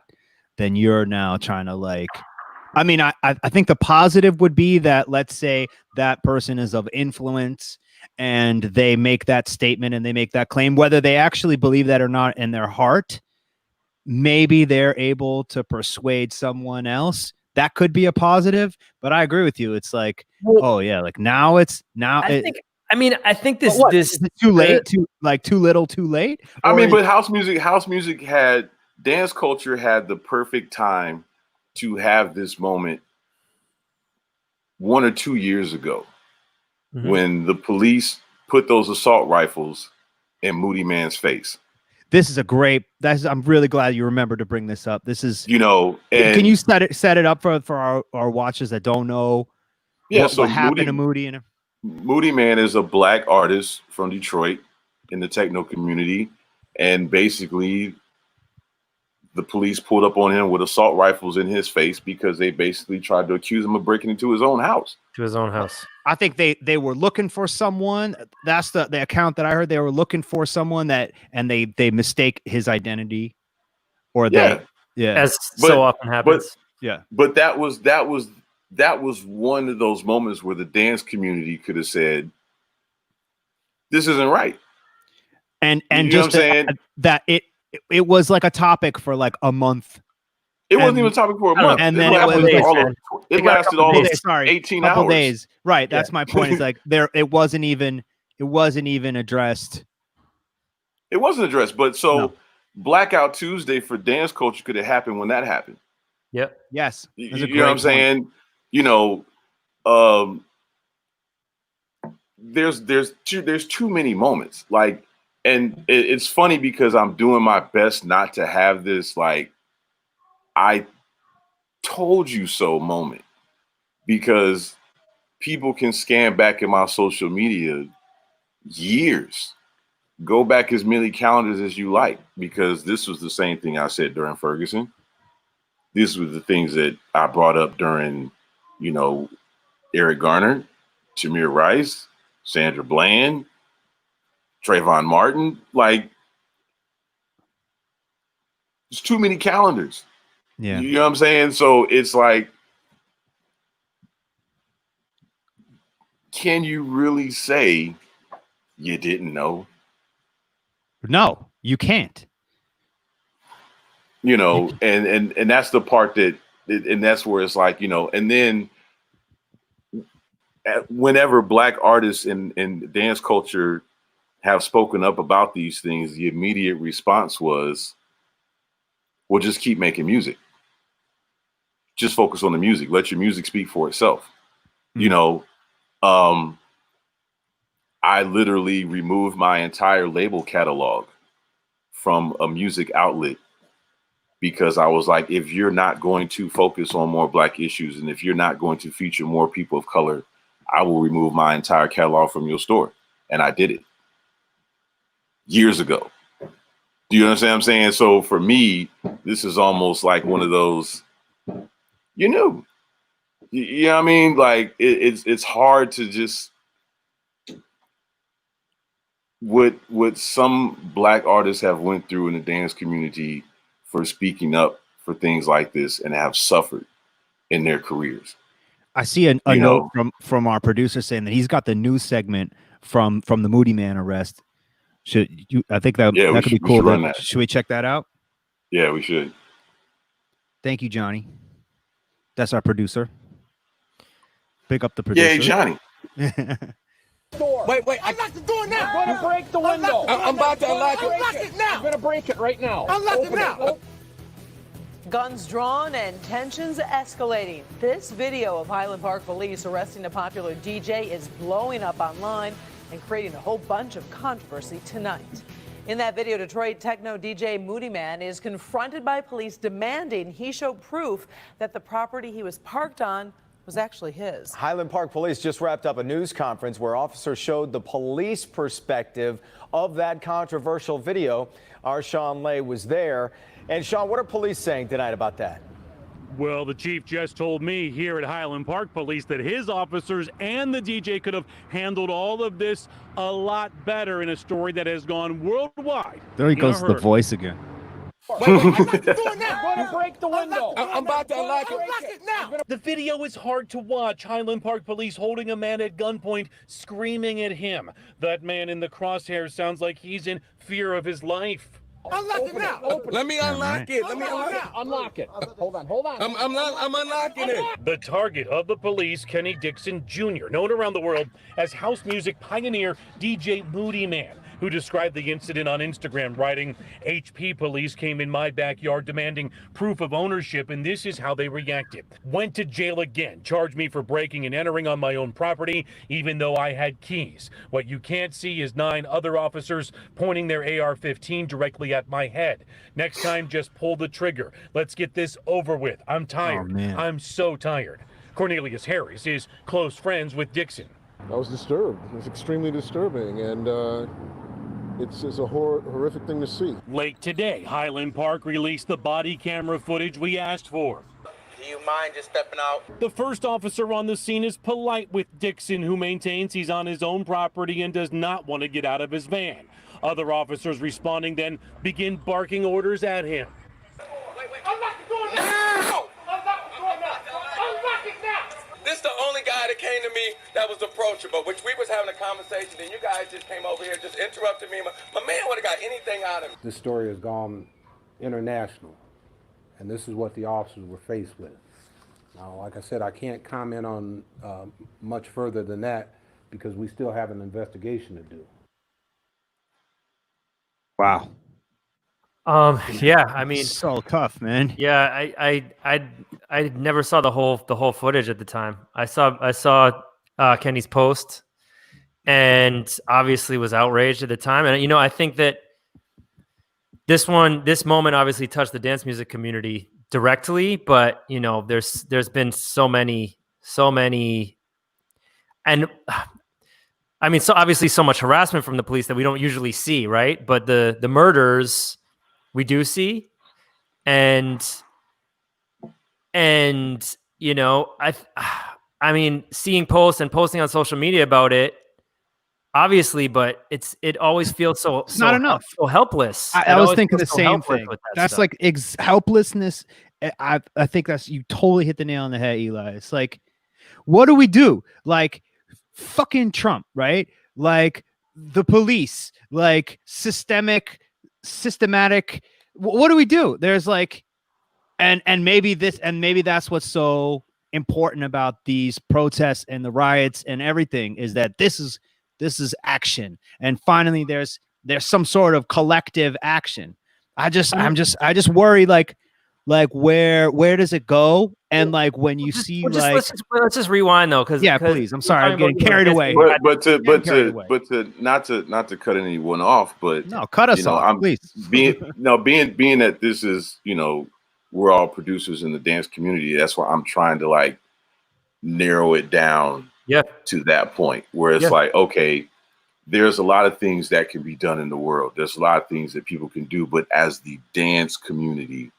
then you're now trying to I think the positive would be that, let's say that person is of influence and they make that statement and they make that claim, whether they actually believe that or not in their heart, maybe they're able to persuade someone else. That could be a positive, but I agree with you. It's like, I think this is it too late, too little, too late. But house music had, dance culture had the perfect time to have this moment 1 or 2 years ago, when the police put those assault rifles in Moody Man's face. This is I'm really glad you remembered to bring this up. This is, can you set it up for our watchers that don't know what happened to Moody? And Moody Man is a Black artist from Detroit in the techno community. And basically the police pulled up on him with assault rifles in his face because they basically tried to accuse him of breaking into his own house. I think they were looking for someone. That's the account that I heard. They were looking for someone and they mistake his identity, or as so often happens. But that was one of those moments where the dance community could have said, this isn't right. And just that it was like a topic for like a month. It wasn't even a topic for a month. And then it lasted all of 18 hours. Days. Right. That's my point. It's like it wasn't even addressed. It wasn't addressed. But Blackout Tuesday for dance culture could have happened when that happened. Yep. Yes. You know what I'm saying? There's too many moments. And it's funny because I'm doing my best not to have this I told you so moment, because people can scan back in my social media years, go back as many calendars as you like, because this was the same thing I said during Ferguson. These were the things that I brought up during, Eric Garner, Tamir Rice, Sandra Bland, Trayvon Martin. There's too many calendars. Yeah. You know what I'm saying? So it's like, can you really say you didn't know? No, you can't. And that's the part and that's where it's like, and then whenever Black artists in dance culture have spoken up about these things, the immediate response was, well, just keep making music. Just focus on the music. Let your music speak for itself. I literally removed my entire label catalog from a music outlet because I was like, if you're not going to focus on more Black issues, and if you're not going to feature more people of color, I will remove my entire catalog from your store. And I did it years ago. Do you understand what I'm saying? So for me, this is almost like one of those, you know what I mean? Like it's hard to just, what some Black artists have went through in the dance community for speaking up for things like this and have suffered in their careers. I see a note from our producer saying that he's got the news segment from the Moody Man arrest. I think that could be cool. Should we check that out? Yeah, we should. Thank you, Johnny. That's our producer. Pick up the producer. Yay, Johnny. Wait, unlock the door now. I'm gonna break the window. I'm about to unlock it. Unlock it now. I'm gonna break it right now. Unlock it now. Guns drawn and tensions escalating. This video of Highland Park police arresting a popular DJ is blowing up online and creating a whole bunch of controversy tonight. In that video, Detroit techno DJ Moody Man is confronted by police demanding he show proof that the property he was parked on was actually his. Highland Park police just wrapped up a news conference where officers showed the police perspective of that controversial video. Our Sean Lay was there. And Sean, what are police saying tonight about that? Well, the chief just told me here at Highland Park Police that his officers and the DJ could have handled all of this a lot better in a story that has gone worldwide. There he goes, the voice again. Wait, unlock the door now. I'm gonna break the window. I'm about to unlock it. Unlock it now. The video is hard to watch. Highland Park Police holding a man at gunpoint, screaming at him. That man in the crosshairs sounds like he's in fear of his life. Unlock it now. Let me unlock it. Let me unlock it. Hold on. I'm unlocking it. The target of the police, Kenny Dixon Jr., known around the world as house music pioneer DJ Moody Man, who described the incident on Instagram, writing, HP police came in my backyard demanding proof of ownership, and this is how they reacted. Went to jail again, charged me for breaking and entering on my own property, even though I had keys. What you can't see is 9 other officers pointing their AR-15 directly at my head. Next time, just pull the trigger. Let's get this over with. I'm tired. Oh, man. I'm so tired. Cornelius Harris is close friends with Dixon. I was disturbed. It was extremely disturbing, and it's a horrific thing to see. Late today, Highland Park released the body camera footage we asked for. Do you mind just stepping out? The first officer on the scene is polite with Dixon, who maintains he's on his own property and does not want to get out of his van. Other officers responding then begin barking orders at him. Wait, unlock the door now! Unlock the door now! Unlock it now! This is the only guy that came to me that was approachable, which we was having a conversation, and you guys just came over here, just interrupted me. My man would have got anything out of me. This story has gone international, and this is what the officers were faced with. Now, like I said, I can't comment on much further than that because we still have an investigation to do. Wow. Yeah, I mean, so tough, man. Yeah, I never saw the whole footage at the time. I saw Kenny's post, and obviously was outraged at the time. And I think that this moment obviously touched the dance music community directly, but there's been so many, and I mean, so obviously so much harassment from the police that we don't usually see, right? But the murders we do see, and I mean, seeing posts and posting on social media about it, obviously, but it always feels it's not enough. So helpless. I was thinking the same thing. That's like helplessness. I think you totally hit the nail on the head, Eli. It's like, what do we do? Like fucking Trump, right? Like the police, like systematic. What do we do? There's like, and maybe that's what's so important about these protests and the riots and everything, is that this is action, and finally there's some sort of collective action. I just worry, like, Like where does it go? And like when you see like let's just rewind though, because please. I'm sorry, I'm getting carried away. But to not to cut anyone off, but no, cut us off, please. being that this is, we're all producers in the dance community. That's why I'm trying to like narrow it down to that point where it's like, okay, there's a lot of things that can be done in the world. There's a lot of things that people can do, but as the dance community,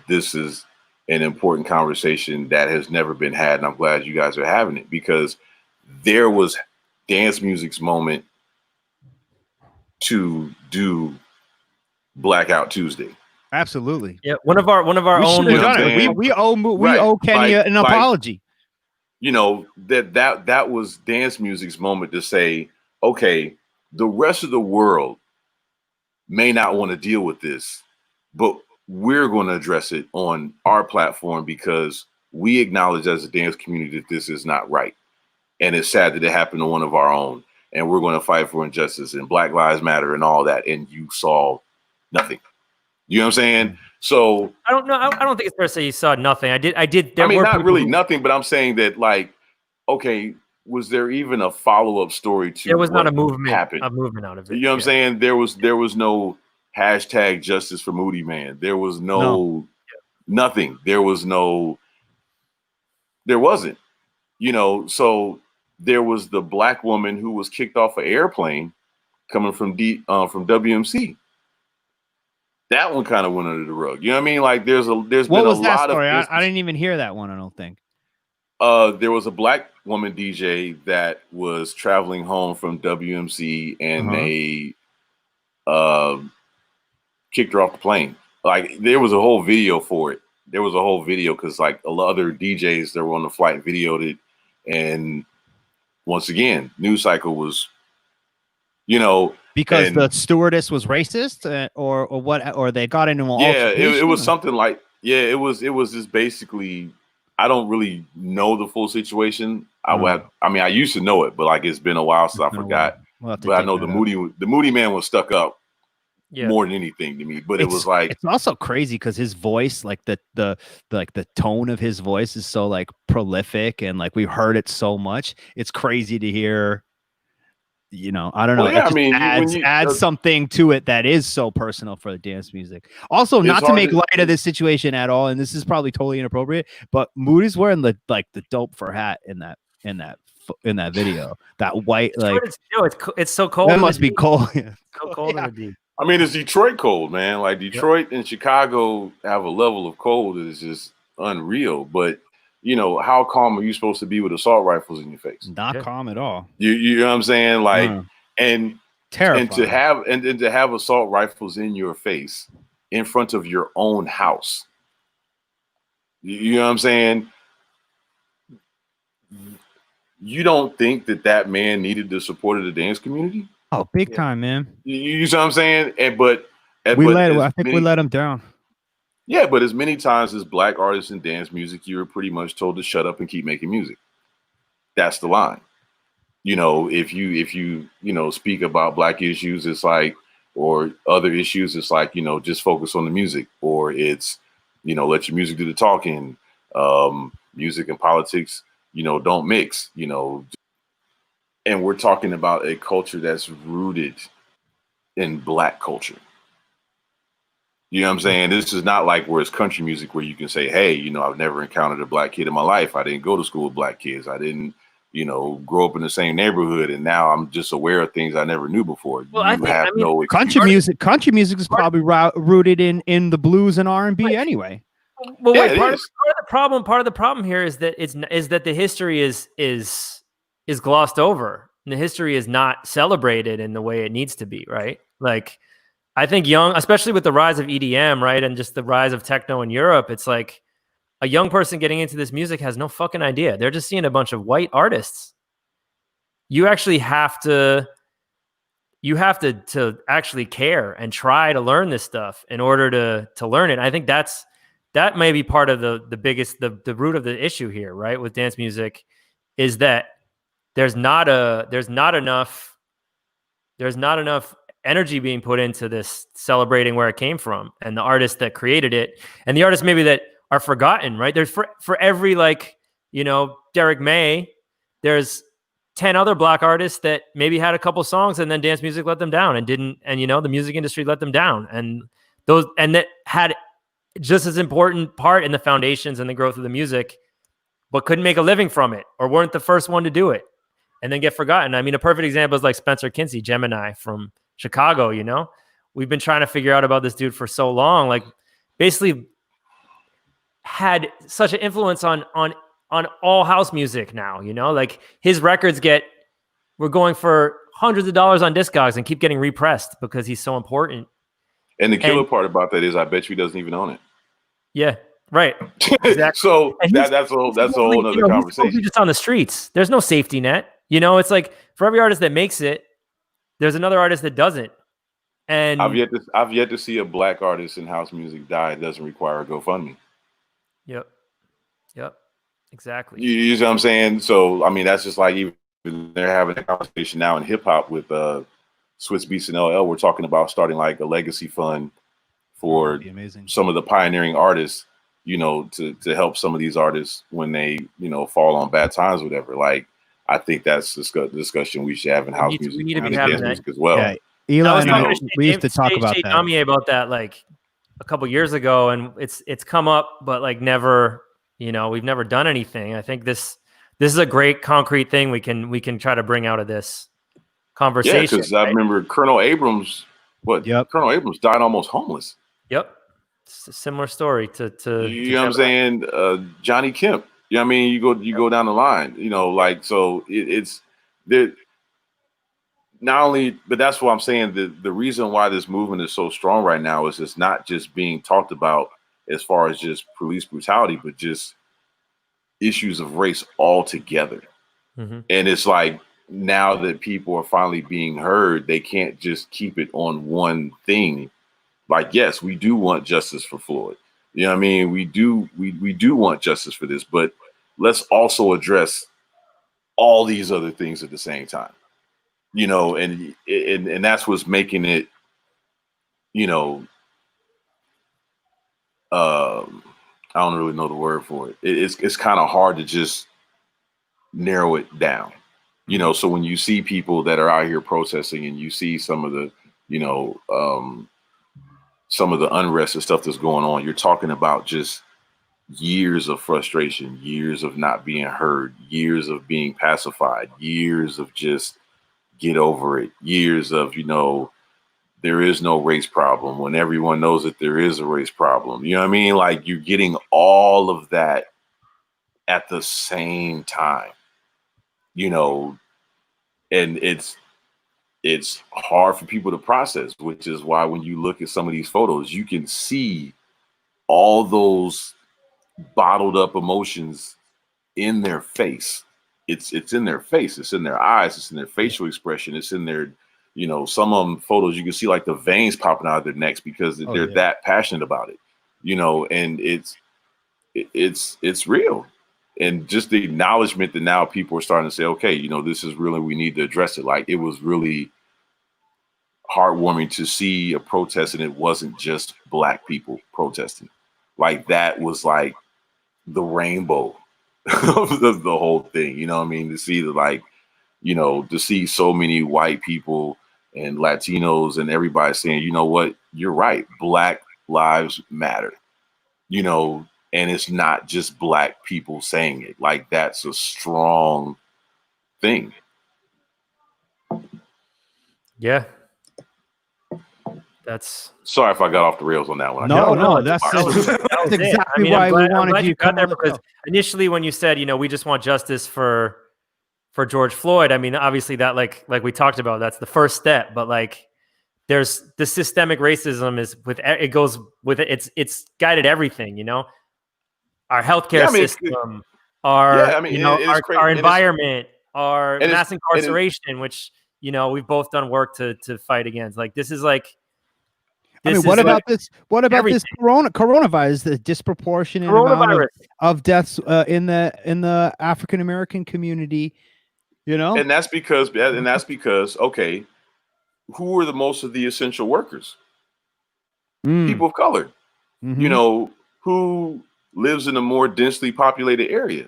this is an important conversation that has never been had. And I'm glad you guys are having it, because there was dance music's moment to do Blackout Tuesday. Absolutely. Yeah. One of our own. We owe Kenya an apology. That was dance music's moment to say, okay, the rest of the world may not want to deal with this, but we're going to address it on our platform because we acknowledge as a dance community that this is not right. And it's sad that it happened to one of our own. And we're going to fight for injustice and Black Lives Matter and all that. And you saw nothing. You know what I'm saying? So I don't know. I don't think it's fair to say you saw nothing. I did. I mean, not really nothing, but I'm saying that, like, okay, was there even a follow-up story to there was not a movement happened? A movement out of it. You know what I'm saying? There was no hashtag justice for Moody Man. There was nothing. There wasn't, so there was the black woman who was kicked off an airplane coming from WMC. That one kind of went under the rug. You know what I mean? Like there's been a lot of. I didn't even hear that one. I don't think. There was a black woman DJ that was traveling home from WMC, and they kicked her off the plane. Like there was a whole video for it. There was a whole video because like a lot of other DJs that were on the flight videoed it, and once again, news cycle was, because the stewardess was racist, or what, or they got into an altercation. It was something like it was just basically. I don't really know the full situation. I used to know it, but like it's been a while since I forgot. But I know the Moody Man was stuck up more than anything to me. But it was like it's also crazy because his voice, like the tone of his voice is so like prolific, and like we've heard it so much. It's crazy to hear. I don't know. It adds something to it that is so personal for the dance music. Also, not to make light of this situation at all, and this is probably totally inappropriate, but Moody's wearing the dope for hat in that video. That white, like it's so cold. That must be cold. So cold in the deep. I mean, it's Detroit cold, man. Like Detroit and Chicago have a level of cold that is just unreal. But how calm are you supposed to be with assault rifles in your face? Not calm at all. You know what I'm saying? Like, and terrifying. And to have assault rifles in your face in front of your own house. You know what I'm saying? You don't think that man needed the support of the dance community? Oh, big time, man. You know what I'm saying? I think we let him down. Yeah, but as many times as black artists in dance music, you were pretty much told to shut up and keep making music. That's the line. If you speak about black issues, it's like, or other issues, it's like, just focus on the music, or it's, let your music do the talking. Music and politics, don't mix, and we're talking about a culture that's rooted in black culture. You know what I'm saying? This is not like where it's country music where you can say, hey, I've never encountered a black kid in my life. I didn't go to school with black kids. I didn't, grow up in the same neighborhood. And now I'm just aware of things I never knew before. Well, country music is probably rooted in the blues and R&B anyway. Well, part of the problem here is that the history is glossed over. And the history is not celebrated in the way it needs to be, right? Like, I think especially with the rise of EDM, right, and just the rise of techno in Europe, it's like a young person getting into this music has no fucking idea. They're just seeing a bunch of white artists. You actually have to actually care and try to learn this stuff in order to learn it. I think that may be part of the biggest the root of the issue here, right, with dance music, is that there's not enough energy being put into this, celebrating where it came from and the artists that created it, and the artists maybe that are forgotten, right? There's for every, like, Derek May, there's 10 other Black artists that maybe had a couple songs and then dance music let them down and didn't, and the music industry let them down, and that had just as important part in the foundations and the growth of the music, but couldn't make a living from it, or weren't the first one to do it, and then get forgotten. I mean, a perfect example is like Spencer Kinsey, Gemini from Chicago. We've been trying to figure out about this dude for so long, like basically had such an influence on all house music now, like his records we're going for hundreds of dollars on Discogs and keep getting repressed because he's so important. And the killer part about that is I bet you he doesn't even own it. Yeah, right. Exactly. So that's a whole other conversation. He's just on the streets. There's no safety net. It's like for every artist that makes it, there's another artist that doesn't. And I've yet to see a Black artist in house music die. It doesn't require a GoFundMe. Yep. Exactly. You know what I'm saying? So I mean, that's just like even they're having a conversation now in hip hop with Swiss Beats and LL. We're talking about starting like a legacy fund for some of the pioneering artists, to help some of these artists when they, fall on bad times, or whatever. Like, I think that's the discussion we should have in house music. We need to be having that music as well. Yeah. Eli and I, we used to talk about that. Damier about that like a couple years ago, and it's come up, but like never, we've never done anything. I think this is a great concrete thing we can try to bring out of this conversation. Yeah, because I remember Colonel Abrams. Colonel Abrams died almost homeless. Yep, it's a similar story to you know what I'm saying. Johnny Kemp. You know what I mean? You go down the line. So it's there. Not only, but that's what I'm saying. The reason why this movement is so strong right now is it's not just being talked about as far as just police brutality, but just issues of race altogether. Mm-hmm. And it's like, now that people are finally being heard, they can't just keep it on one thing. Like, yes, we do want justice for Floyd. You know what I mean? We do want justice for this, but let's also address all these other things at the same time. And that's what's making it, I don't really know the word for it. It's kind of hard to just narrow it down. So when you see people that are out here protesting and you see some of the, some of the unrest and stuff that's going on, you're talking about just years of frustration, years of not being heard, years of being pacified, years of just get over it, years of, there is no race problem when everyone knows that there is a race problem. You know what I mean? Like, you're getting all of that at the same time, and it's hard for people to process, which is why when you look at some of these photos, you can see all those bottled up emotions in their face. It's in their face, it's in their eyes, it's in their facial expression, it's in their, some of them photos you can see like the veins popping out of their necks because they're that passionate about it, and it's real. And just the acknowledgement that now people are starting to say, okay, this is really, we need to address it. Like, it was really heartwarming to see a protest, and it wasn't just Black people protesting. Like, that was like the rainbow of the whole thing. You know what I mean? To see to see so many white people and Latinos and everybody saying, you know what, you're right, Black lives matter, and it's not just Black people saying it. Like, that's a strong thing. Yeah. That's sorry if I got off the rails on that one. No, that's exactly why we wanted you to come there, because initially when you said, we just want justice for George Floyd, I mean, obviously that like we talked about, that's the first step, but like there's the systemic racism is it goes with it. It's guided everything, our healthcare system, our environment, our mass incarceration, which, we've both done work to fight against. Like, this is like, what about this coronavirus, the disproportionate amount of deaths in the African American community, And that's because okay, who are the most of the essential workers? People of color. You know, who lives in a more densely populated area?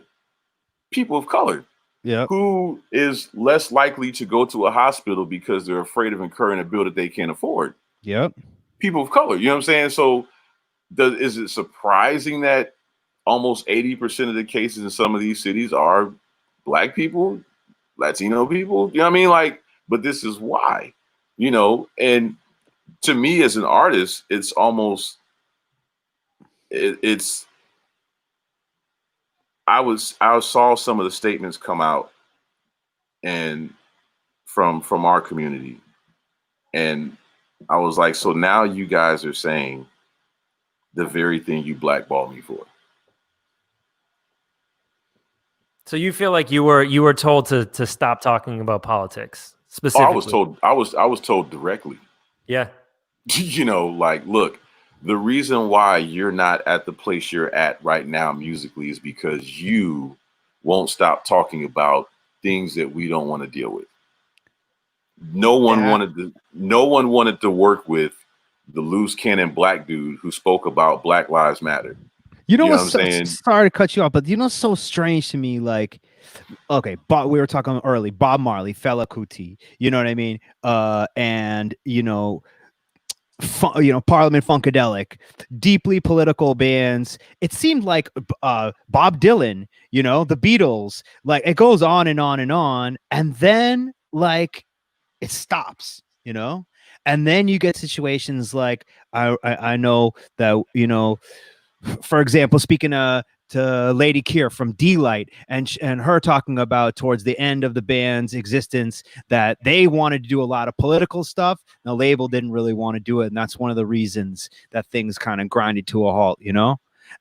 People of color. Yeah. Who is less likely to go to a hospital because they're afraid of incurring a bill that they can't afford? Yep. People of color. You know what I'm saying? So is it surprising that almost 80% of the cases in some of these cities are Black people, Latino people? You know what I mean? Like, but this is why, you know, and to me as an artist, it's almost, I saw some of the statements come out and from our community, and I was like, so now you guys are saying the very thing you blackballed me for. So you feel like you were told to stop talking about politics specifically? I was told directly. Yeah. You know, like, look, the reason why you're not at the place you're at right now musically is because you won't stop talking about things that we don't want to deal with. No one wanted to work with the loose cannon Black dude who spoke about Black Lives Matter. You know what I'm saying? Sorry to cut you off, but you know, so strange to me. Like, okay, we were talking early. Bob Marley, Fela Kuti. You know what I mean? And you know, Parliament Funkadelic, deeply political bands. It seemed like Bob Dylan. You know, the Beatles. Like, it goes on and on and on, and then like it stops. You know, and then you get situations like I know that, you know. For example, speaking to Lady Keir from D-Light and her talking about towards the end of the band's existence that they wanted to do a lot of political stuff. The label didn't really want to do it, and that's one of the reasons that things kind of grinded to a halt, you know.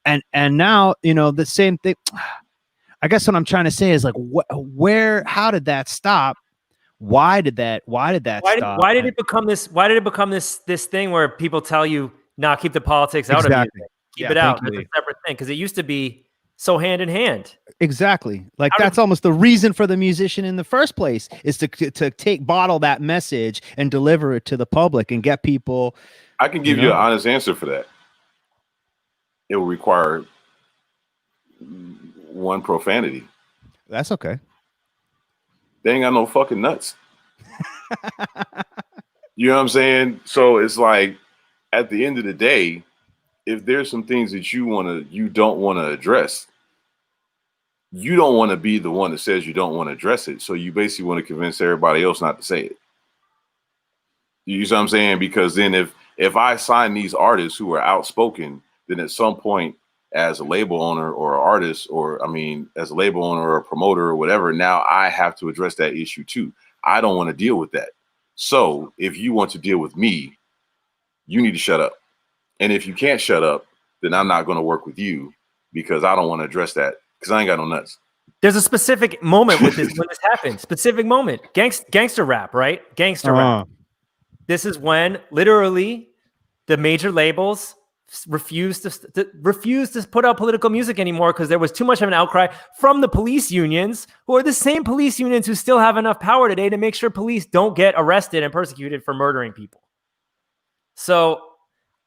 And now, you know, the same thing. I guess what I'm trying to say is like, how did that stop? Why did that stop? Why did it become this thing where people tell you, nah, keep the politics out of music. Keep it out. It's a separate thing, because it used to be so hand in hand. Exactly. Like, that's almost the reason for the musician in the first place, is to bottle that message and deliver it to the public and get people. I can give you an honest answer for that. It will require one profanity. That's okay. They ain't got no fucking nuts. You know what I'm saying? So it's like, at the end of the day, if there's some things that you don't want to address, you don't want to be the one that says you don't want to address it. So you basically want to convince everybody else not to say it. You see what I'm saying? Because then if I sign these artists who are outspoken, then at some point, as a label owner or an artist, as a label owner or a promoter or whatever, now I have to address that issue too. I don't want to deal with that. So if you want to deal with me, you need to shut up. And if you can't shut up, then I'm not going to work with you, because I don't want to address that, because I ain't got no nuts. There's a specific moment with this when this happened. Specific moment. Gangster rap, right? Gangster rap. This is when literally the major labels refused to put out political music anymore, because there was too much of an outcry from the police unions, who are the same police unions who still have enough power today to make sure police don't get arrested and persecuted for murdering people. So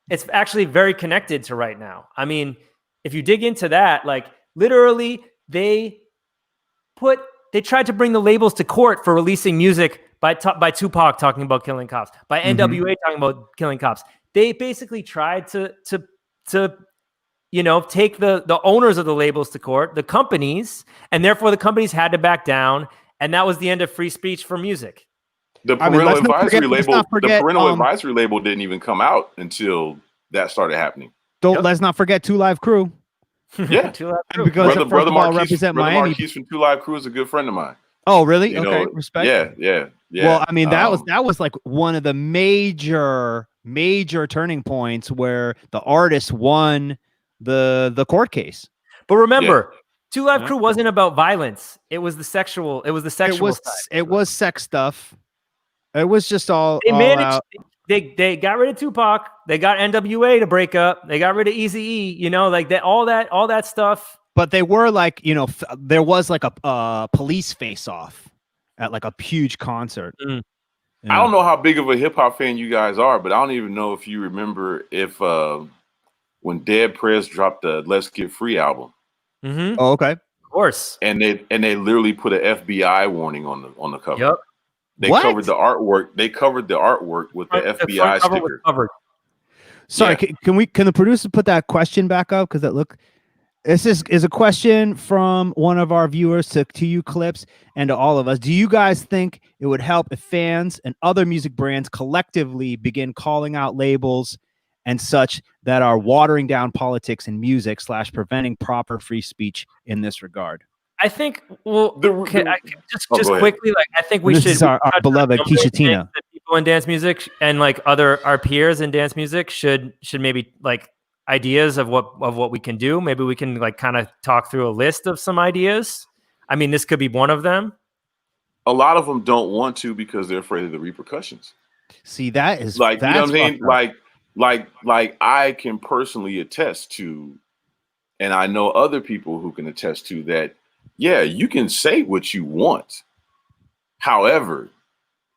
it's actually very connected to right now. I mean, if you dig into that, like, literally they tried to bring the labels to court for releasing music by Tupac talking about killing cops, by NWA talking about killing cops. They basically tried to you know, take the owners of the labels to court, the companies, and therefore the companies had to back down, and that was the end of free speech for music. The parental advisory label didn't even come out until that started happening. Let's not forget 2 Live Crew. Yeah, 2 Live Crew. Because brother Marquise Miami. Marquise from 2 Live Crew is a good friend of mine. Oh, really? Okay, respect. Yeah. Well, I mean, that was like one of the major turning points where the artist won the court case. But remember, 2 Live Crew wasn't about violence. It was the sexual. It was the sexual side. It was sex stuff. It was just all. They managed. They got rid of Tupac. They got NWA to break up. They got rid of Eazy-E. You know, like that. All that stuff. But they were like, you know, there was like a police face-off at like a huge concert. I don't know how big of a hip hop fan you guys are, but I don't even know if you remember if when Dead Prez dropped the Let's Get Free album. Mm-hmm. Oh, okay. Of course. And they literally put an FBI warning on the cover. Yep. They covered the artwork. They covered the artwork with the FBI sticker. Sorry, can the producer put that question back up? Because this is a question from one of our viewers to E-Clyps and to all of us. Do you guys think it would help if fans and other music brands collectively begin calling out labels and such that are watering down politics in music / preventing proper free speech in this regard? I think, well, just quickly, like, I think we this should. Is our beloved Keisha Tina. People in dance music and like our peers in dance music should maybe like ideas of what we can do. Maybe we can like kind of talk through a list of some ideas. I mean, this could be one of them. A lot of them don't want to because they're afraid of the repercussions. See, that is like, you know what I'm saying? Like I can personally attest to, and I know other people who can attest to that. Yeah, you can say what you want. However,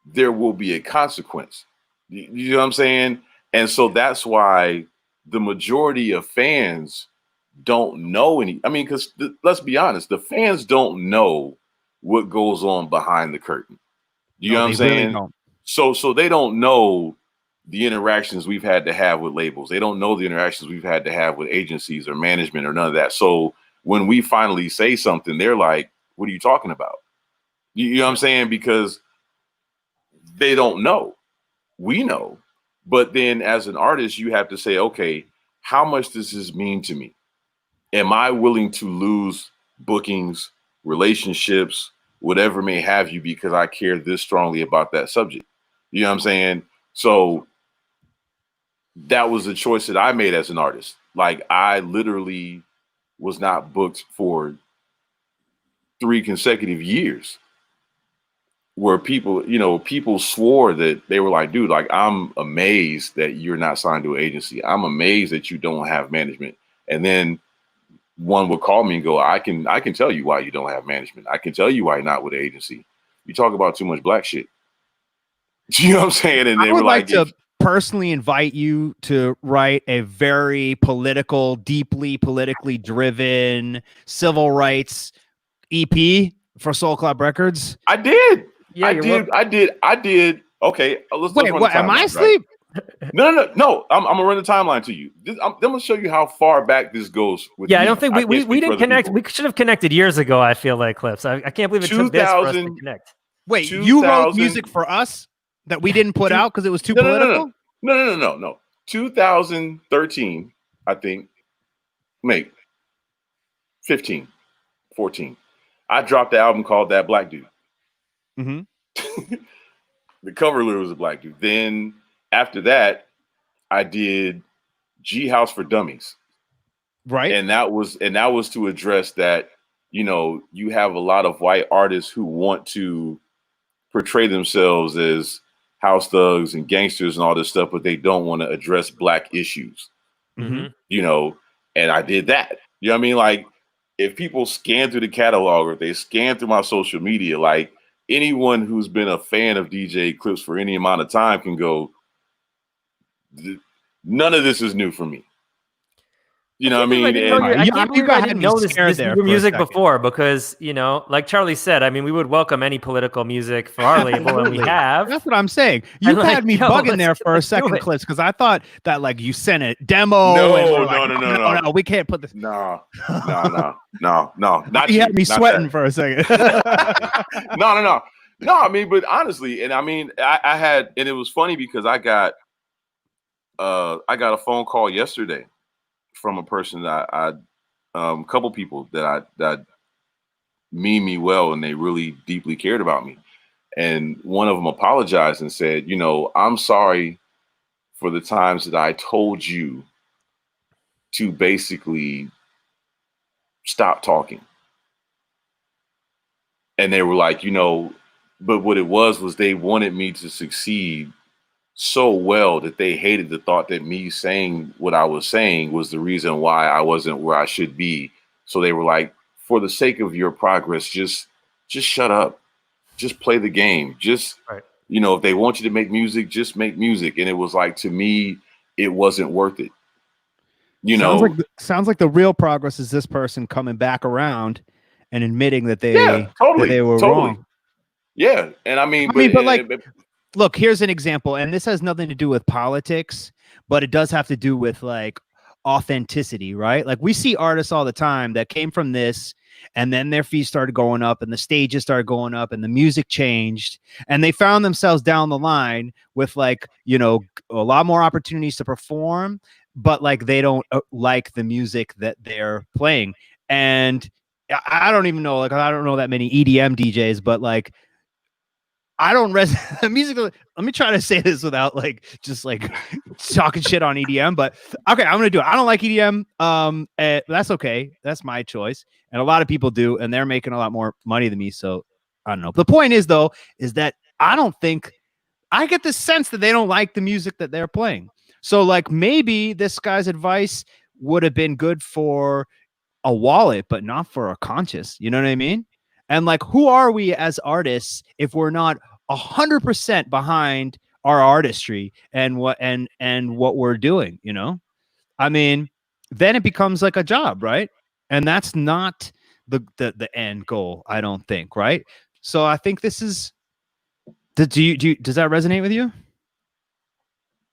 there will be a consequence. You know what I'm saying? And so that's why the majority of fans don't know any. I mean, because let's be honest, the fans don't know what goes on behind the curtain. You know what I'm saying? Really so they don't know the interactions we've had to have with labels. They don't know the interactions we've had to have with agencies or management or none of that. So when we finally say something, they're like, what are you talking about? You know what I'm saying? Because they don't know. We know. But then as an artist, you have to say, okay, how much does this mean to me? Am I willing to lose bookings, relationships, whatever may have you, because I care this strongly about that subject? You know what I'm saying? So that was the choice that I made as an artist. Like, I literally was not booked for 3 consecutive years where people swore that they were like, dude, like, I'm amazed that you're not signed to an agency. I'm amazed that you don't have management. And then one would call me and go, I can tell you why you don't have management. I can tell you why you're not with an agency. You talk about too much black shit. You know what I'm saying? And they were like to personally invite you to write a very deeply politically driven civil rights EP for Soul Club Records. I did. Yeah, I did. Okay, let's wait. What? Am I asleep? Right? No. I'm gonna run the timeline to you. I'm gonna show you how far back this goes. I don't think we didn't connect. People. We should have connected years ago. I feel like Clips. I can't believe it took this for us to connect. Wait, you wrote music for us that we didn't put out because it was too political? No. 2013, I think. Mate, 15, 14. I dropped the album called That Black Dude. Mm-hmm. The cover lyric was a black dude. Then after that, I did G House for Dummies. Right. And that was to address that, you have a lot of white artists who want to portray themselves as house thugs and gangsters and all this stuff, but they don't want to address black issues. Mm-hmm. And I did that. You know what I mean? Like, if people scan through the catalog or if they scan through my social media, like, anyone who's been a fan of DJ E-Clyps for any amount of time can go, none of this is new for me. You know what I mean? I can't believe I didn't know this music before because, like Charlie said, I mean, we would welcome any political music for our label, and we have. That's what I'm saying. You had me bugging there for a second, Clips, because I thought that, like, you sent a demo. No, we can't put this. No. Not you had me sweating for a second. No. I mean, but honestly, and I mean, I had, and it was funny because I got a phone call yesterday from a person that a couple people that mean me well, and they really deeply cared about me. And one of them apologized and said, I'm sorry for the times that I told you to basically stop talking. And they were like, but what it was they wanted me to succeed so well that they hated the thought that me saying what I was saying was the reason why I wasn't where I should be. So they were like, for the sake of your progress, just shut up, just play the game, just You know, if they want you to make music, just make music. And it was like, to me, it wasn't worth it. You know, sounds like the real progress is this person coming back around and admitting that they were wrong. Yeah, and I mean, but like, look, here's an example, and this has nothing to do with politics, but it does have to do with like authenticity, right? Like we see artists all the time that came from this, and then their fees started going up, and the stages started going up, and the music changed, and they found themselves down the line with like, you know, a lot more opportunities to perform, but like they don't like the music that they're playing. And I don't even know, like I don't know that many EDM DJs, but like I don't music. Let me try to say this without like just like talking shit on EDM, but okay, I'm gonna do it. I don't like EDM. That's okay. That's my choice. And a lot of people do, and they're making a lot more money than me. So I don't know. The point is though, is that I don't think I get the sense that they don't like the music that they're playing. So like maybe this guy's advice would have been good for a wallet, but not for a conscience. You know what I mean? And like, who are we as artists if we're not 100% behind our artistry and what we're doing? You know, I mean, then it becomes like a job, right? And that's not the end goal, I don't think, right? So I think this is. Does that resonate with you?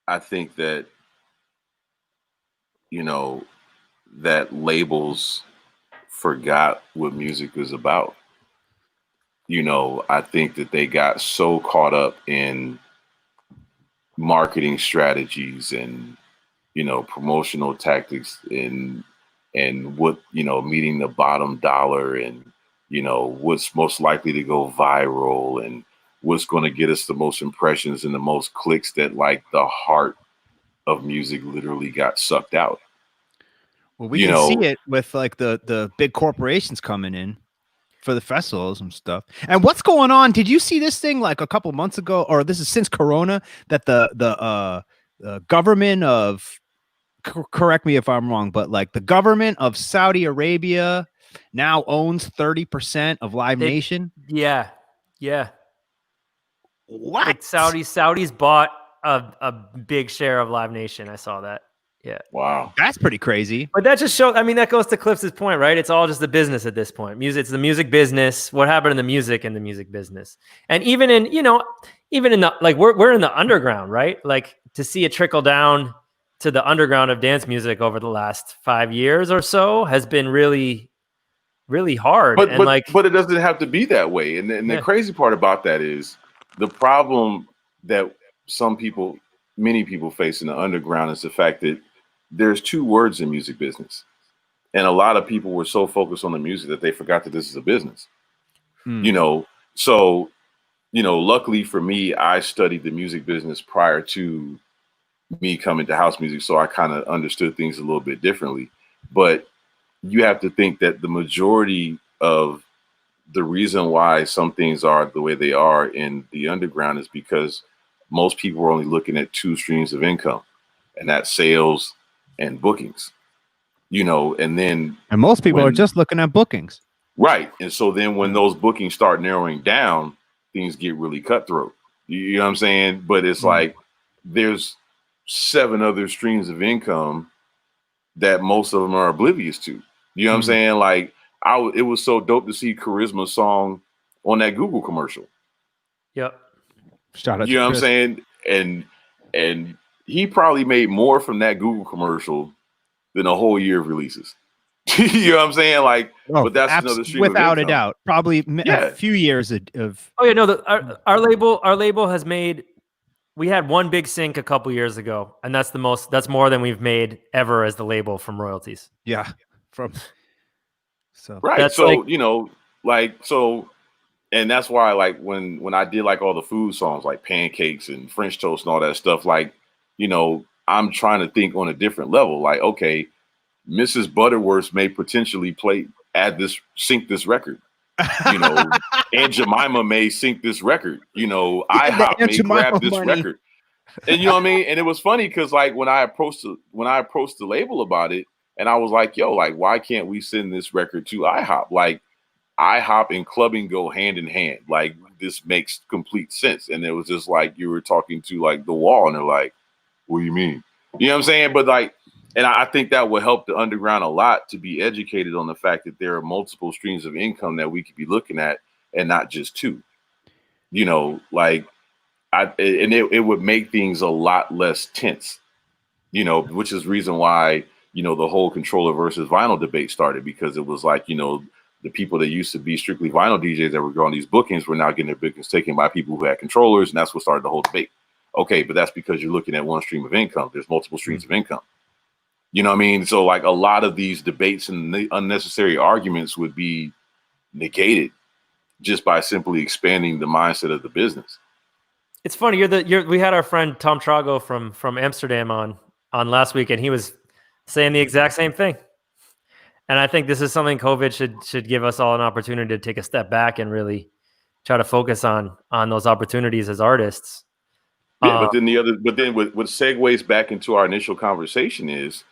I think that, you know, that labels forgot what music is about. You know, I think that they got so caught up in marketing strategies and, you know, promotional tactics and what, you know, meeting the bottom dollar and, you know, what's most likely to go viral and what's going to get us the most impressions and the most clicks, that like the heart of music literally got sucked out. Well, we can see it with like the big corporations coming in for the festivals and stuff. And what's going on? Did you see this thing like a couple months ago, or this is since Corona, that the government of, correct me if I'm wrong, but like the government of Saudi Arabia now owns 30% of Live Nation? Yeah. What? Like Saudis bought a big share of Live Nation. I saw that. Yeah. Wow. That's pretty crazy. But that just shows, I mean, that goes to Clips' point, right? It's all just the business at this point. It's the music business. What happened in the music and the music business. And even in, you know, even in the, like, we're in the underground, right? Like to see it trickle down to the underground of dance music over the last 5 years or so has been really, really hard. But it doesn't have to be that way. And the crazy part about that is the problem that many people face in the underground is the fact that there's two words in music business. And a lot of people were so focused on the music that they forgot that this is a business. You know, so, you know, luckily for me, I studied the music business prior to me coming to house music. So I kind of understood things a little bit differently. But you have to think that the majority of the reason why some things are the way they are in the underground is because most people are only looking at two streams of income, and that's sales and bookings, you know, and most people are just looking at bookings. Right. And so then when those bookings start narrowing down, things get really cutthroat. You know what I'm saying? But it's like there's 7 other streams of income that most of them are oblivious to. You know what I'm saying? Like it was so dope to see Charisma's song on that Google commercial. Yep. Shout out you to know Chris. what I'm saying? And he probably made more from that Google commercial than a whole year of releases. You know what I'm saying? Like, but that's another stream without of a doubt. Probably a few years of. Oh yeah, no. Our label has made. We had one big sync a couple years ago, and that's more than we've made ever as the label from royalties. Yeah, right. That's so like, you know, like so. And that's why, like, when I did like all the food songs, like pancakes and French toast and all that stuff, like, you know, I'm trying to think on a different level. Like, okay, Mrs. Butterworth may potentially sync this record. You know, Aunt Jemima may sync this record. You know, IHOP may grab this record. And you know what I mean? And it was funny because, like, when I approached the label about it, and I was like, yo, like, why can't we send this record to IHOP? Like, IHOP and clubbing go hand in hand. Like, this makes complete sense. And it was just like you were talking to like the wall, and they're like, what do you mean? You know what I'm saying? But like, and I think that will help the underground a lot to be educated on the fact that there are multiple streams of income that we could be looking at, and not just two. You know, like it would make things a lot less tense, you know, which is reason why, you know, the whole controller versus vinyl debate started, because it was like, you know, the people that used to be strictly vinyl DJs that were going these bookings were now getting their bookings taken by people who had controllers, and that's what started the whole debate. Okay, but that's because you're looking at one stream of income. There's multiple streams of income. You know what I mean? So like a lot of these debates and the unnecessary arguments would be negated just by simply expanding the mindset of the business. It's funny. We had our friend Tom Trago from Amsterdam on last week, and he was saying the exact same thing. And I think this is something COVID should give us all an opportunity to take a step back and really try to focus on those opportunities as artists. Yeah, but then what segues back into our initial conversation is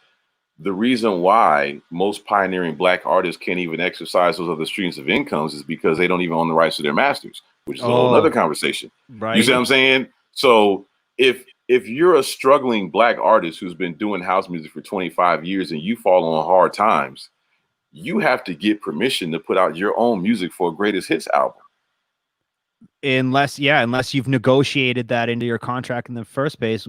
the reason why most pioneering Black artists can't even exercise those other streams of incomes is because they don't even own the rights to their masters, which is a whole other conversation. Right. You see what I'm saying? So if you're a struggling Black artist who's been doing house music for 25 years and you fall on hard times, you have to get permission to put out your own music for a greatest hits album. Unless you've negotiated that into your contract in the first place,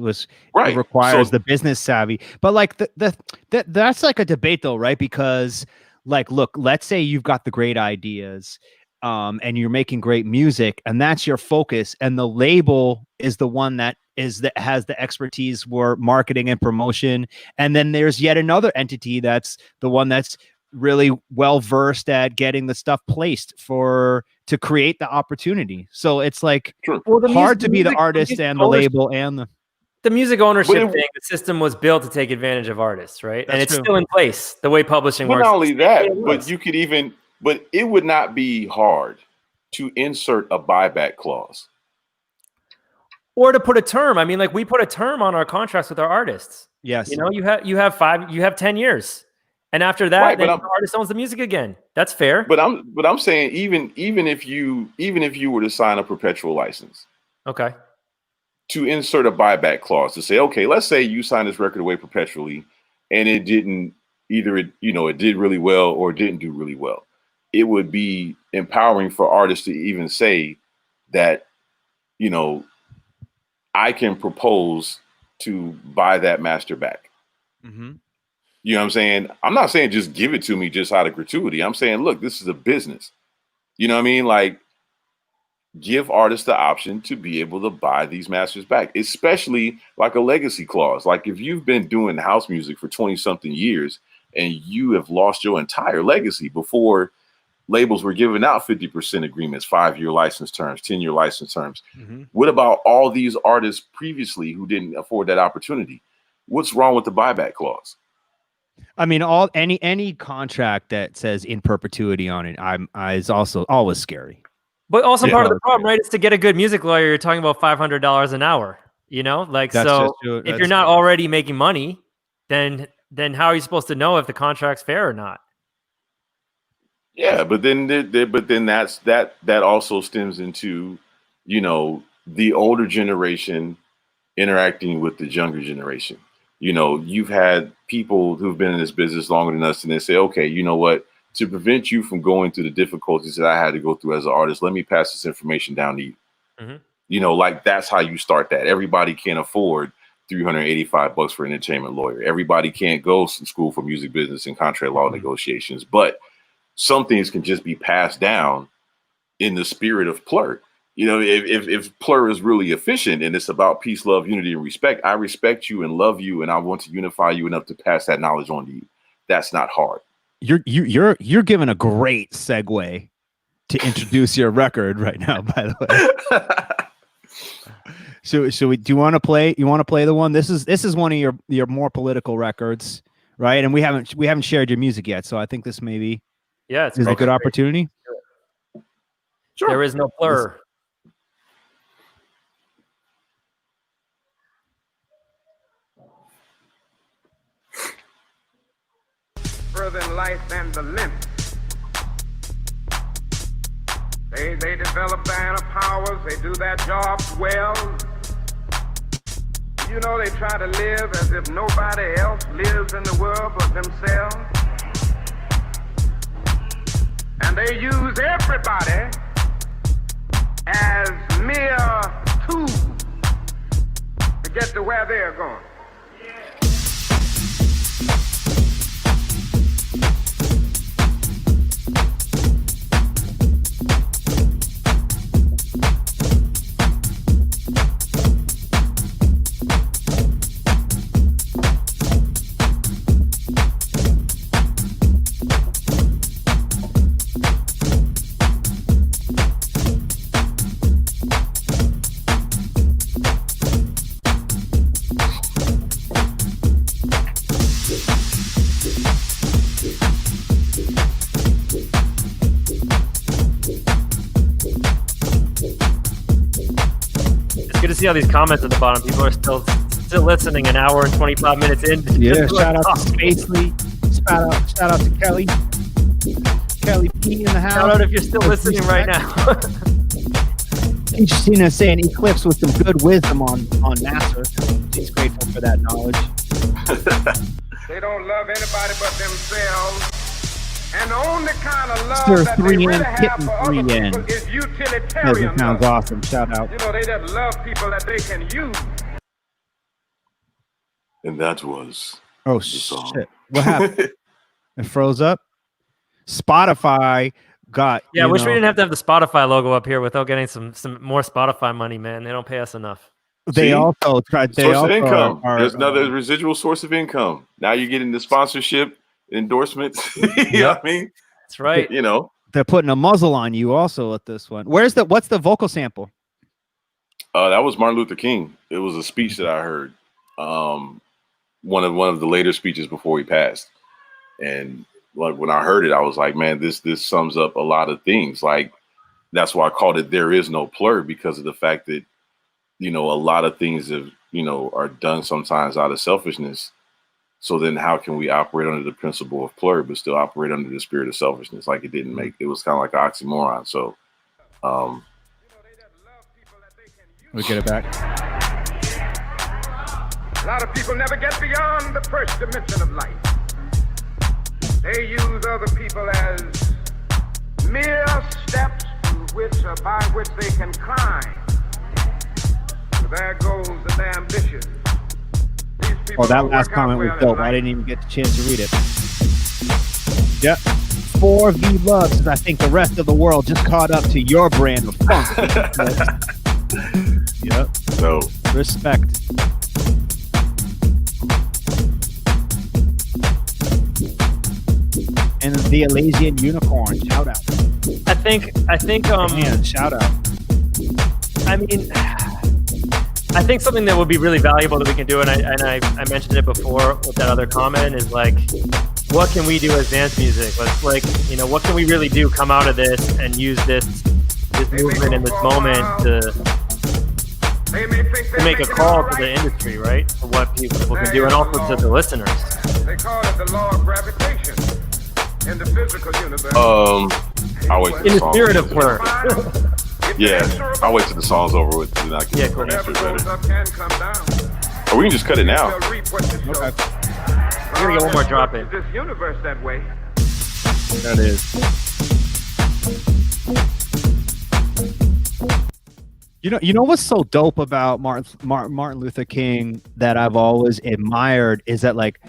right. It requires the business savvy. But like that's like a debate though, right? Because like, look, let's say you've got the great ideas, and you're making great music, and that's your focus, and the label is the one that has the expertise for marketing and promotion, and then there's yet another entity that's the one that's really well versed at getting the stuff placed to create the opportunity. So it's like hard to be the artist and the label and the music ownership thing. The system was built to take advantage of artists, right? And it's still in place the way publishing works. Not only that, but it would not be hard to insert a buyback clause or to put a term. I mean, like we put a term on our contracts with our artists. Yes, you know, you have 10 years. And after that, right, then the artist owns the music again. That's fair. But I'm saying even if you were to sign a perpetual license, okay, to insert a buyback clause to say, okay, let's say you sign this record away perpetually, and it didn't it did really well or didn't do really well. It would be empowering for artists to even say that, you know, I can propose to buy that master back. Mm-hmm. You know what I'm saying? I'm not saying just give it to me just out of gratuity. I'm saying, look, this is a business. You know what I mean? Like, give artists the option to be able to buy these masters back, especially like a legacy clause. Like if you've been doing house music for 20 something years and you have lost your entire legacy before labels were giving out 50% agreements, 5-year license terms, 10-year license terms. Mm-hmm. What about all these artists previously who didn't afford that opportunity? What's wrong with the buyback clause? I mean, any contract that says in perpetuity on it, is also always scary. But also part of the problem, right, is to get a good music lawyer. You're talking about $500 an hour. You know, like so. If you're not already making money, then how are you supposed to know if the contract's fair or not? Yeah, but then that also stems into, you know, the older generation interacting with the younger generation. You know, you've had people who've been in this business longer than us, and they say, okay, you know what, to prevent you from going through the difficulties that I had to go through as an artist, let me pass this information down to you. Mm-hmm. You know, like that's how you start that. Everybody can't afford $385 for an entertainment lawyer. Everybody can't go to school for music business and contract law negotiations, but some things can just be passed down in the spirit of PLUR. You know, if PLUR is really efficient and it's about peace, love, unity, and respect, I respect you and love you, and I want to unify you enough to pass that knowledge on to you. That's not hard. You're giving a great segue to introduce your record right now, by the way. So do you want to play? You want to play the one? This is one of your more political records, right? And we haven't shared your music yet, so I think this maybe is a good opportunity. Sure. There is no PLUR. Further in life and the limit. They develop their inner powers. They do their jobs well. You know, they try to live as if nobody else lives in the world but themselves. And they use everybody as mere tools to get to where they're going. See all these comments at the bottom. People are still listening an hour and 25 minutes in. Yeah, shout out to Spacely. Shout out to Kelly. Kelly P in the house. Shout out if you're still listening right now. Interesting saying E-Clyps with some good wisdom on NASA. She's grateful for that knowledge. They don't love anybody but themselves. And the only kind of love Sir, that they really 3N, have for other Kitten people 3N. is utilitarian That sounds love. awesome. Shout out. You know, they just love people that they can use. And that was Oh shit! What happened? It froze up. Spotify got. Yeah, I wish we didn't have to have the Spotify logo up here without getting some more Spotify money, man. They don't pay us enough. They also tried. They source also of income. Are, There's another residual source of income. Now you're getting the sponsorship, endorsements. You know what I mean? That's right. You know, they're putting a muzzle on you also with this one. What's the vocal sample? That was Martin Luther King. It was a speech that I heard. One of the later speeches before he passed. And like when I heard it, I was like, man, this sums up a lot of things. Like that's why I called it There Is No Plur, because of the fact that, you know, a lot of things have, you know, are done sometimes out of selfishness. So then how can we operate under the principle of plur, but still operate under the spirit of selfishness? Like it was kind of like an oxymoron. So we get it back. A lot of people never get beyond the first dimension of life. They use other people as mere steps by which they can climb. So there goes the ambition. Oh, that last comment was dope. I didn't even get the chance to read it. Yep. 4V Love says, I think the rest of the world just caught up to your brand of funk. Yep. So respect. And the Elysian Unicorn, shout out. I think man, shout out. I mean, I think something that would be really valuable that we can do, and I mentioned it before with that other comment, is like, what can we do as dance music? Like, you know, what can we really do come out of this and use this movement in this moment to make a call to the industry, right? For what people can do, and also to the listeners. They call it the law of gravitation in the physical universe. I'll wait till in the spirit of plur. Yeah, I'll wait till the song's over with, and I can answer it better. Or we can just cut it now. Okay. We're gonna get one more drop in. This universe that way. That is. You know what's so dope about Martin Luther King that I've always admired is that, like,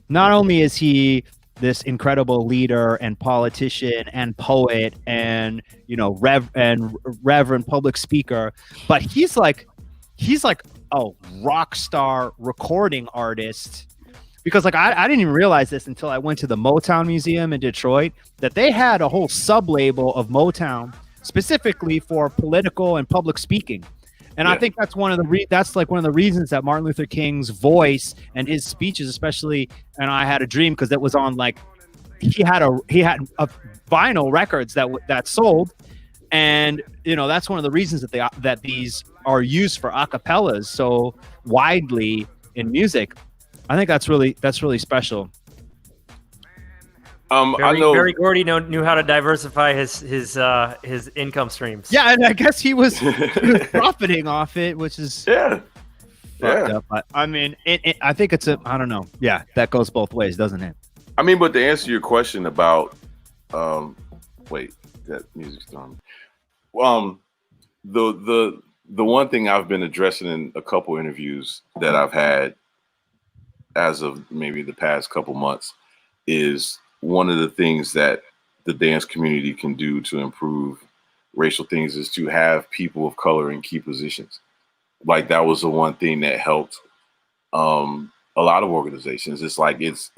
not only is he this incredible leader and politician and poet and, you know, reverend public speaker, but he's like a rock star recording artist. Because like I didn't even realize this until I went to the Motown Museum in Detroit, that they had a whole sub-label of Motown specifically for political and public speaking. And I think that's one of the reasons that Martin Luther King's voice and his speeches, especially, and I Had a Dream, because it was on, like, he had a vinyl records that sold, and, you know, that's one of the reasons that these are used for acapellas so widely in music. I think that's really special. Barry Gordy knew how to diversify his income streams. Yeah, and I guess he was profiting off it, which is fucked up. I mean, I think it's I don't know. Yeah, that goes both ways, doesn't it? I mean, but to answer your question about, wait, that music's done. The one thing I've been addressing in a couple interviews that I've had as of maybe the past couple months is one of the things that the dance community can do to improve racial things is to have people of color in key positions. Like that was the one thing that helped a lot of organizations. It's like it's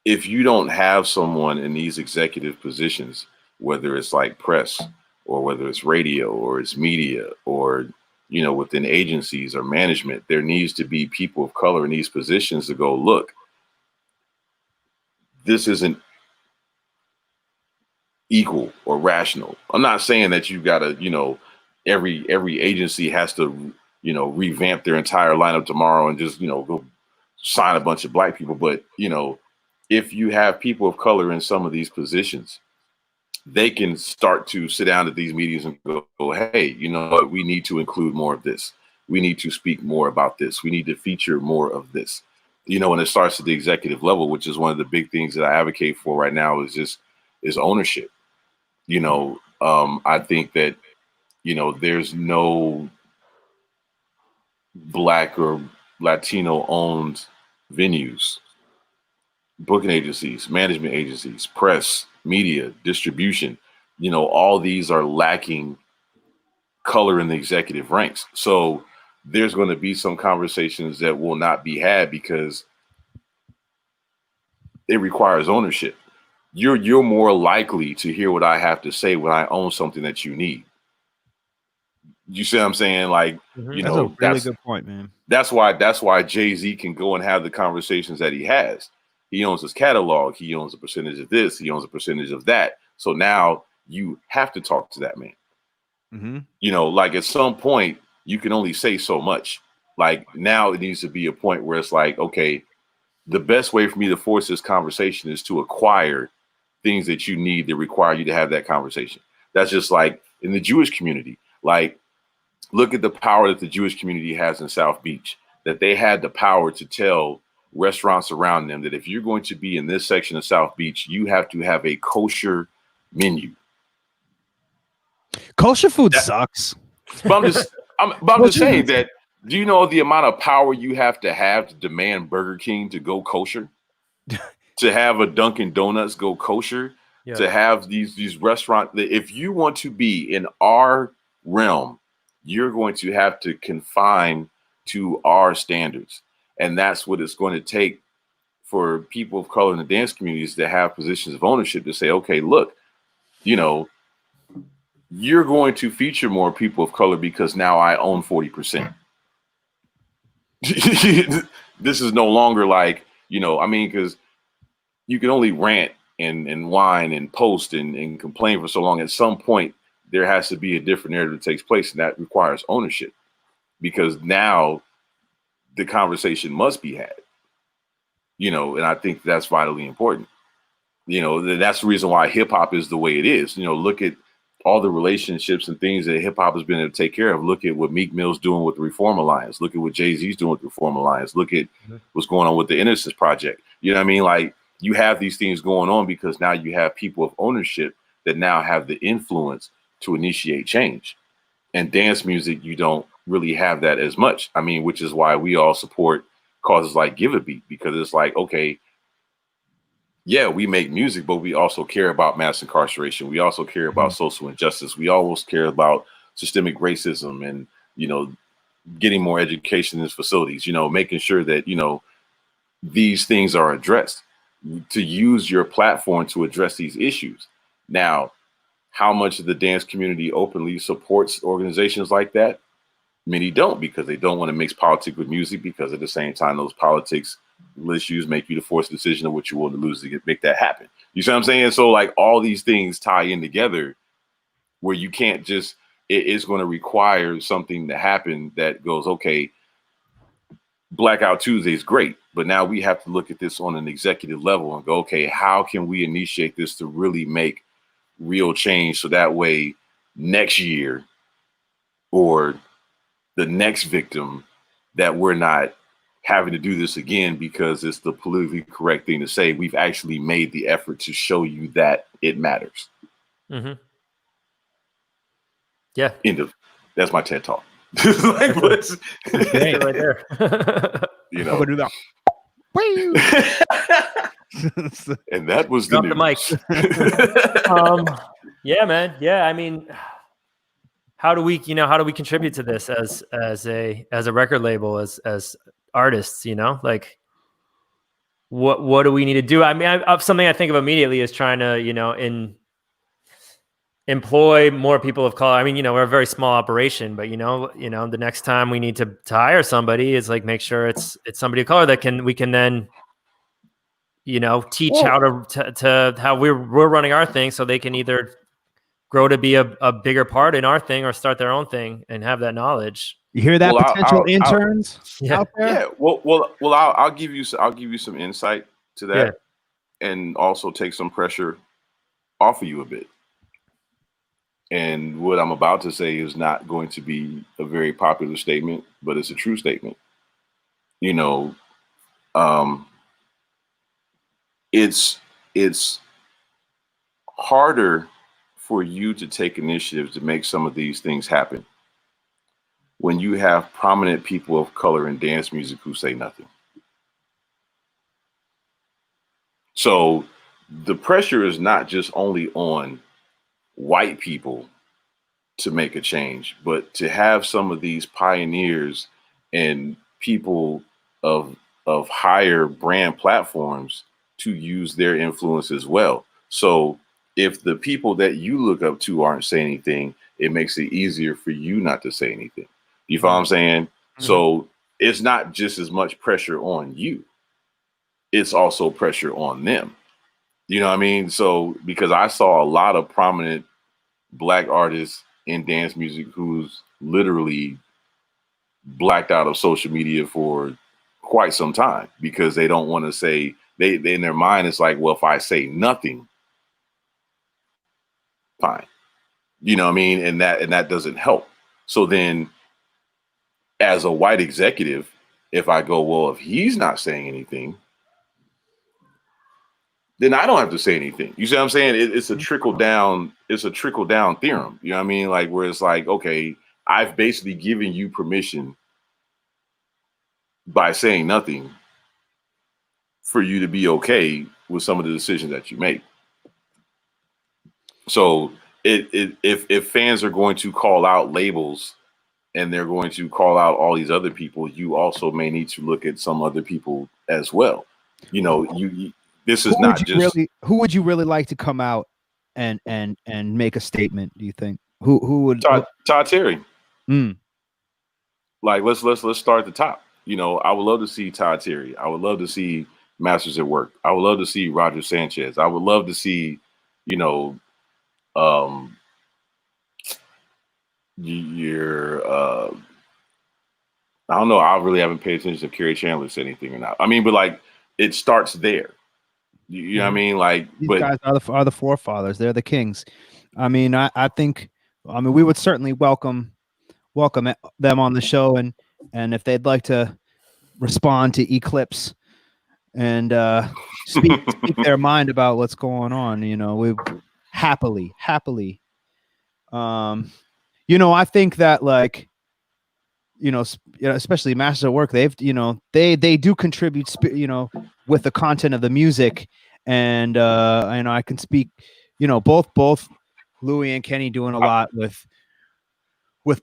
if you don't have someone in these executive positions, whether it's like press or whether it's radio or it's media or within agencies or management, there needs to be people of color in these positions to go, look, this isn't equal or rational. I'm not saying that you gotta, every agency has to, revamp their entire lineup tomorrow and just, go sign a bunch of black people. But, if you have people of color in some of these positions, they can start to sit down at these meetings and go, hey, you know what, we need to include more of this. We need to speak more about this. We need to feature more of this. And it starts at the executive level, which is one of the big things that I advocate for right now is ownership. I think that, there's no Black or Latino owned venues, booking agencies, management agencies, press, media, distribution, all these are lacking color in the executive ranks. So there's going to be some conversations that will not be had because it requires ownership. You're more likely to hear what I have to say when I own something that you need. You see what I'm saying? Like, that's a really good point, man. That's why Jay-Z can go and have the conversations that he has. He owns his catalog. He owns a percentage of this. He owns a percentage of that. So now you have to talk to that man. Like at some point, you can only say so much. Like now it needs to be a point where it's like, okay, the best way for me to force this conversation is to acquire things that you need that require you to have that conversation. That's just like in the Jewish community. Like, look at the power that the Jewish community has in South Beach, that they had the power to tell restaurants around them that if you're going to be in this section of South Beach, you have to have a kosher menu. Kosher food sucks. But I'm just saying that, do you know the amount of power you have to demand Burger King to go kosher? To have a Dunkin' Donuts go kosher? Yeah. To have these restaurants, if you want to be in our realm, you're going to have to confine to our standards. And that's what it's going to take for people of color in the dance communities to have positions of ownership to say, okay, look, you're going to feature more people of color because now I own 40%. This is no longer like, because you can only rant and whine and post and complain for so long. At some point, there has to be a different narrative that takes place, and that requires ownership, because now the conversation must be had, and I think that's vitally important. That's the reason why hip hop is the way it is. Look at all the relationships and things that hip hop has been able to take care of. Look at what Meek Mill's doing with the Reform Alliance. Look at what Jay-Z's doing with the Reform Alliance. Look at what's going on with the Innocence Project. You know what I mean? Like, you have these things going on because now you have people of ownership that now have the influence to initiate change. And dance music, you don't really have that as much. I mean, which is why we all support causes like Give a Beat, because it's like, okay, yeah, we make music, but we also care about mass incarceration. We also care about social injustice. We always care about systemic racism and, getting more education in facilities, making sure that, these things are addressed, to use your platform to address these issues. Now, how much of the dance community openly supports organizations like that? Many don't, because they don't want to mix politics with music, because at the same time, those politics issues make you to force a decision of what you want to lose to make that happen. You see what I'm saying? So like all these things tie in together where you can't just, it is going to require something to happen that goes, okay, Blackout Tuesday is great, But now we have to look at this on an executive level and go, okay, how can we initiate this to really make real change? So that way next year or the next victim that we're not having to do this again because it's the politically correct thing to say. We've actually made the effort to show you that it matters. Mm-hmm. Yeah. End of. That's my TED talk. Like, what's great right there. You know. And that was Drop the mic. Yeah, man. Yeah, I mean, how do we contribute to this as a record label, as artists? Like, what do we need to do? I mean, something I think of immediately is trying to employ more people of color. I mean, we're a very small operation, but the next time we need to hire somebody, is like make sure it's somebody of color that we can then teach how to how we're running our thing, so they can either grow to be a bigger part in our thing or start their own thing and have that knowledge. You hear that, potential interns out there? Yeah. Well, I'll give you some insight to that, and also take some pressure off of you a bit. And what I'm about to say is not going to be a very popular statement, but it's a true statement. It's harder for you to take initiatives to make some of these things happen when you have prominent people of color in dance music who say nothing. So the pressure is not just only on white people to make a change, but to have some of these pioneers and people of higher brand platforms to use their influence as well. So if the people that you look up to aren't saying anything, it makes it easier for you not to say anything. You follow what I'm saying? Mm-hmm. So it's not just as much pressure on you. It's also pressure on them. You know what I mean? So, because I saw a lot of prominent Black artists in dance music who's literally blacked out of social media for quite some time because they don't want to say, they in their mind, it's like, well, if I say nothing, fine. You know what I mean? And that doesn't help. So then as a white executive, if I go, well, if he's not saying anything, then I don't have to say anything. You see what I'm saying? It's a trickle down. It's a trickle down theorem. You know what I mean? Like, where it's like, okay, I've basically given you permission by saying nothing for you to be okay with some of the decisions that you make. So if fans are going to call out labels and they're going to call out all these other people, you also may need to look at some other people as well. This is not just who would you really like to come out and make a statement? Do you think who would Todd Terry? Mm. Like let's start at the top. I would love to see Todd Terry. I would love to see Masters at Work. I would love to see Roger Sanchez. I would love to see, I don't know. I really haven't paid attention if Kerry Chandler said anything or not. I mean, but like it starts there. You know what I mean? Like, these guys are the forefathers. They're the kings. I mean, I think we would certainly welcome them on the show, and if they'd like to respond to E-Clyps and speak their mind about what's going on, we happily. I think that, like, especially Masters at Work, they've they do contribute with the content of the music, and I can speak both Louis and Kenny doing a lot with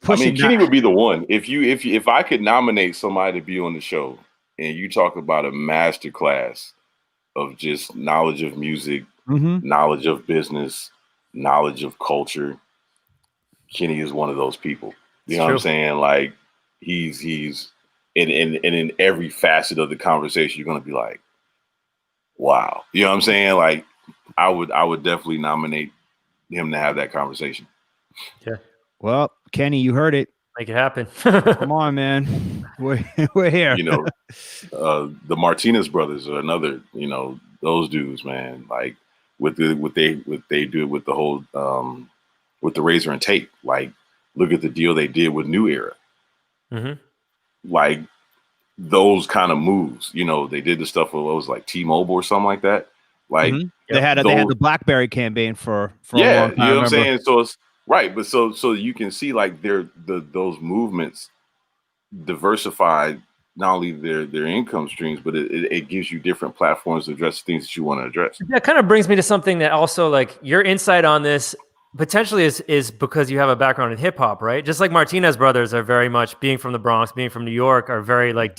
pushing. I mean, Kenny would be the one. If I could nominate somebody to be on the show and you talk about a master class of just knowledge of music, knowledge of business, knowledge of culture, Kenny is one of those people. You know what I'm saying? Like, he's in every facet of the conversation, you're going to be like, wow. You know what I'm saying? Like, I would definitely nominate him to have that conversation. Yeah. Well, Kenny, you heard it. Make it happen. Come on, man. We're here. You know, the Martinez brothers are another, you know, those dudes, man, like what they do with the whole, with the razor and tape, like look at the deal they did with New Era. Like those kind of moves, you know, they did the stuff with those like T-Mobile or something like that. Like they had the BlackBerry campaign for a long time, you know what I'm saying? So it's right, but so you can see like those movements diversified not only their income streams, but it gives you different platforms to address things that you want to address. That kind of brings me to something that also, like, your insight on this potentially is because you have a background in hip hop, right? Just like Martinez brothers are very much, being from the Bronx, being from New York, are very like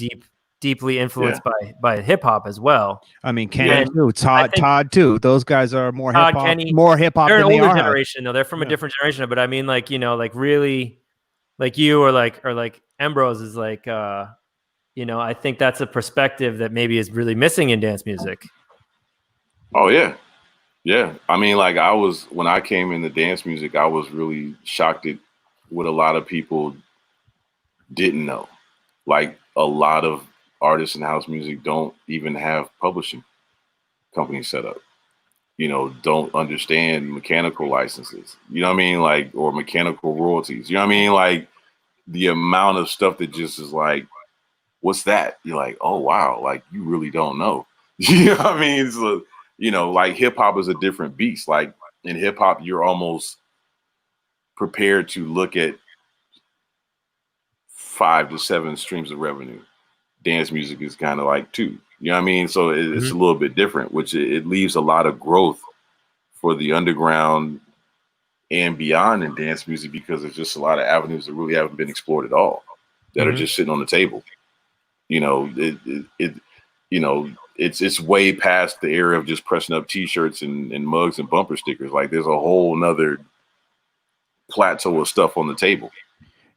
deeply influenced by hip hop as well. I mean, Kenny too, Todd too. Those guys are more hip hop, more hip hop. They're an older generation, though. They're from a different generation. But I mean, like, you know, like really, like you or like Ambrose is like, you know, I think that's a perspective that maybe is really missing in dance music. Oh yeah. Yeah, I mean, like when I came into dance music, I was really shocked at what a lot of people didn't know. Like a lot of artists in house music don't even have publishing companies set up. You know, don't understand mechanical licenses. You know what I mean? Like, or mechanical royalties. You know what I mean? Like the amount of stuff that just is like, what's that? You're like, oh wow, like you really don't know. You know what I mean? So, you know, like hip hop is a different beast. Like in hip hop, you're almost prepared to look at 5 to 7 streams of revenue. Dance music is kind of like 2. You know what I mean? So it's a little bit different, which it leaves a lot of growth for the underground and beyond in dance music, because there's just a lot of avenues that really haven't been explored at all that are just sitting on the table. You know, it's way past the era of just pressing up T-shirts and mugs and bumper stickers. Like there's a whole nother plateau of stuff on the table.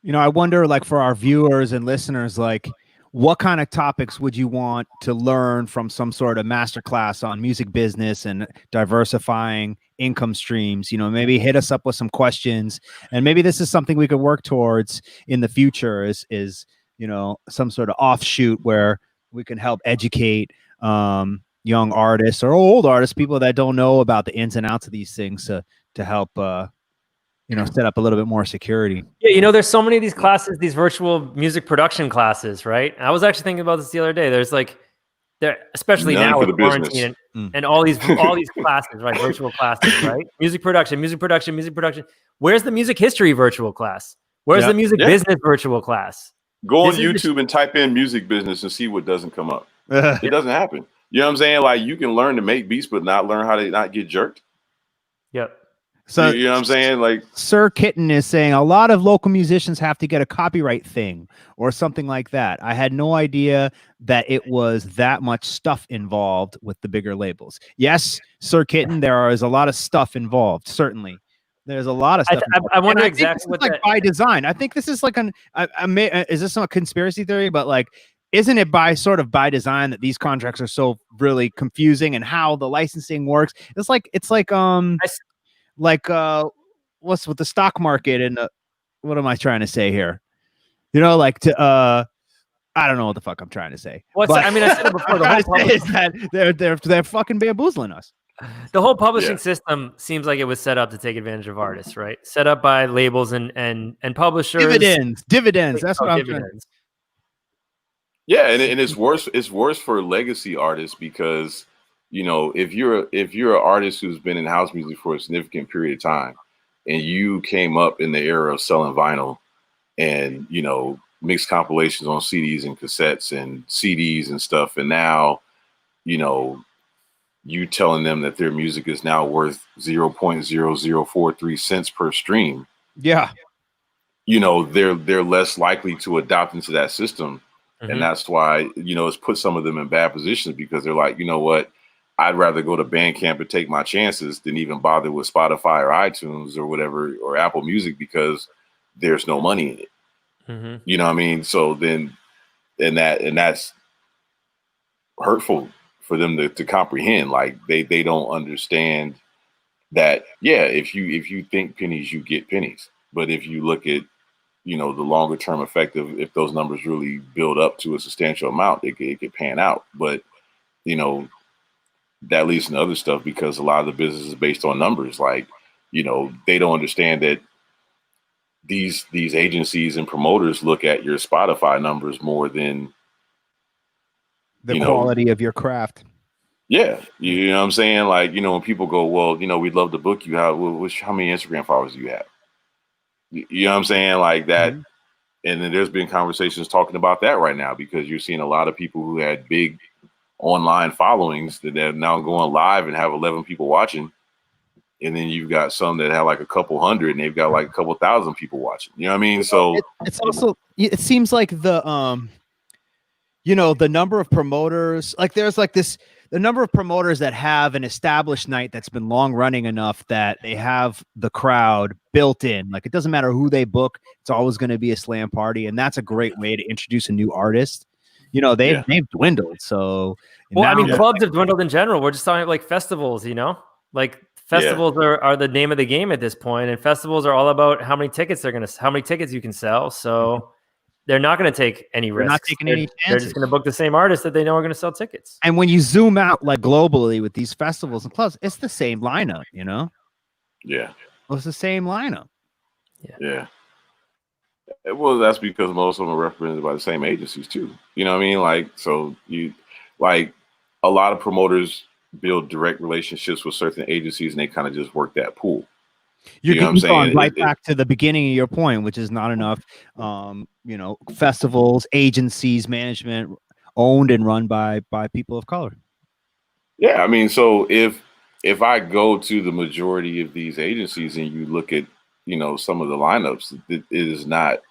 You know, I wonder, like, for our viewers and listeners, like, what kind of topics would you want to learn from some sort of masterclass on music business and diversifying income streams? You know, maybe hit us up with some questions, and maybe this is something we could work towards in the future is, you know, some sort of offshoot where we can help educate young artists or old artists, people that don't know about the ins and outs of these things, to help, you know, set up a little bit more security. Yeah, you know, there's so many of these classes, these virtual music production classes, right? I was actually thinking about this the other day. There's like, especially now with quarantine and all these classes, right? Virtual classes, right? Music production. Where's the music history virtual class? Where's the music business virtual class? Go on YouTube and type in music business and see what doesn't come up. It doesn't happen. You know what I'm saying? Like you can learn to make beats, but not learn how to not get jerked. Yep. So you know what I'm saying? Like Sir Kitten is saying a lot of local musicians have to get a copyright thing or something like that. I had no idea that it was that much stuff involved with the bigger labels. Yes, Sir Kitten, there is a lot of stuff involved. Certainly. There's a lot of stuff. I wonder exactly what like by design. I think this is like is this a conspiracy theory? But like, isn't it by design that these contracts are so really confusing and how the licensing works? It's like what's with the stock market and what am I trying to say here? You know, like I don't know what the fuck I'm trying to say. I mean, I said it before. The whole is that they're fucking bambooling us. The whole publishing system seems like it was set up to take advantage of artists, right? Set up by labels and publishers. Dividends. That's what I'm saying. Yeah, and it's worse. It's worse for legacy artists because, you know, if you're an artist who's been in house music for a significant period of time, and you came up in the era of selling vinyl, and you know, mixed compilations on CDs and cassettes and CDs and stuff, and now, you know, you telling them that their music is now worth 0.0043 cents per stream. Yeah, you know, they're less likely to adopt into that system. And that's why, you know, it's put some of them in bad positions because they're like, you know what, I'd rather go to Bandcamp and take my chances than even bother with Spotify or iTunes or whatever, or Apple Music, because there's no money in it. You know what I mean? So then, and that's hurtful for them to comprehend. Like they don't understand that, yeah, if you think pennies, you get pennies. But if you look at you know, the longer term effect of if those numbers really build up to a substantial amount, it could pan out. But, you know, that leads to other stuff because a lot of the business is based on numbers. Like, you know, they don't understand that these agencies and promoters look at your Spotify numbers more than the quality of your craft. Yeah, you know what I'm saying? Like, you know, when people go, well, you know, we'd love to book you. How many Instagram followers do you have? You know what I'm saying? Like that. And then there's been conversations talking about that right now because you're seeing a lot of people who had big online followings that are now going live and have 11 people watching. And then you've got some that have like a couple hundred and they've got like a couple thousand people watching. You know what I mean? So it's also, it seems like the, you know, the number of promoters, like there's like this, the number of promoters that have an established night that's been long running enough that they have the crowd built in. Like, it doesn't matter who they book. It's always going to be a slam party. And that's a great way to introduce a new artist. You know, they've dwindled. So, well, I mean, clubs have dwindled in general. We're just talking like festivals, you know, like festivals are the name of the game at this point. And festivals are all about how many tickets how many tickets you can sell. So they're not going to take any risks. Not taking any chances. They're just going to book the same artists that they know are going to sell tickets. And when you zoom out like globally with these festivals and clubs, it's the same lineup, you know? Yeah. It's the same lineup. Yeah. Well, that's because most of them are represented by the same agencies too. You know what I mean? Like, so you like a lot of promoters build direct relationships with certain agencies and they kind of just work that pool. You're going right back to the beginning of your point, which is not enough, you know, festivals, agencies, management owned and run by people of color. Yeah, I mean, so if I go to the majority of these agencies and you look at, you know, some of the lineups, it is not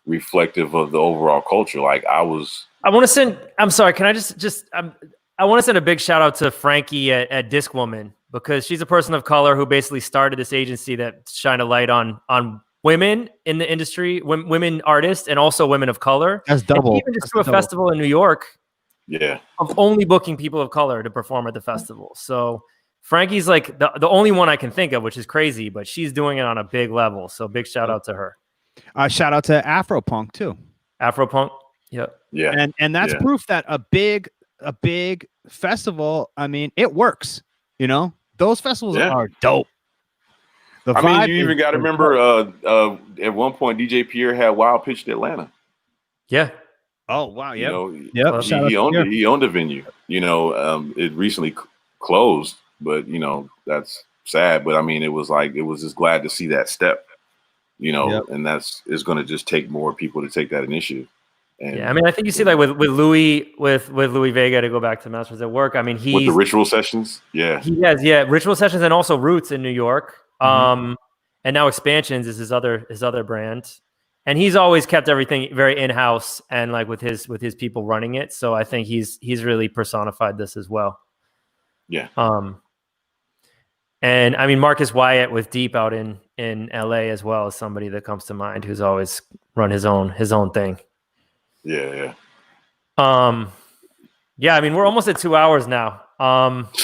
reflective of the overall culture. Like I want to send, I'm sorry, can I I want to send a big shout out to Frankie at Disc Woman, because she's a person of color who basically started this agency that shined a light on women in the industry, women artists, and also women of color. That's double. And even just through a festival in New York. Yeah. Of only booking people of color to perform at the festival. So Frankie's like the only one I can think of, which is crazy, but she's doing it on a big level. So big shout out to her. Shout out to Afropunk too. Afropunk. Yep. Yeah. And that's proof that a big festival, I mean, it works, you know? Those festivals are dope. I mean, you even got to remember at one point DJ Pierre had Wild pitched Atlanta. Yeah. Oh wow, yeah. You know, he owned a venue. You know, it recently closed, but you know, that's sad. But I mean, it was just glad to see that step. You know, and it's going to just take more people to take that initiative. And, yeah, I mean, I think you see like with Louis Vega, to go back to Masters at Work. I mean, with the Ritual Sessions, he has Ritual Sessions and also Roots in New York. And now Expansions is his other brand, and he's always kept everything very in house and like with his people running it. So I think he's really personified this as well. Yeah. And I mean Marcus Wyatt with Deep out in LA as well is somebody that comes to mind who's always run his own thing. Yeah. Yeah, I mean, we're almost at 2 hours now.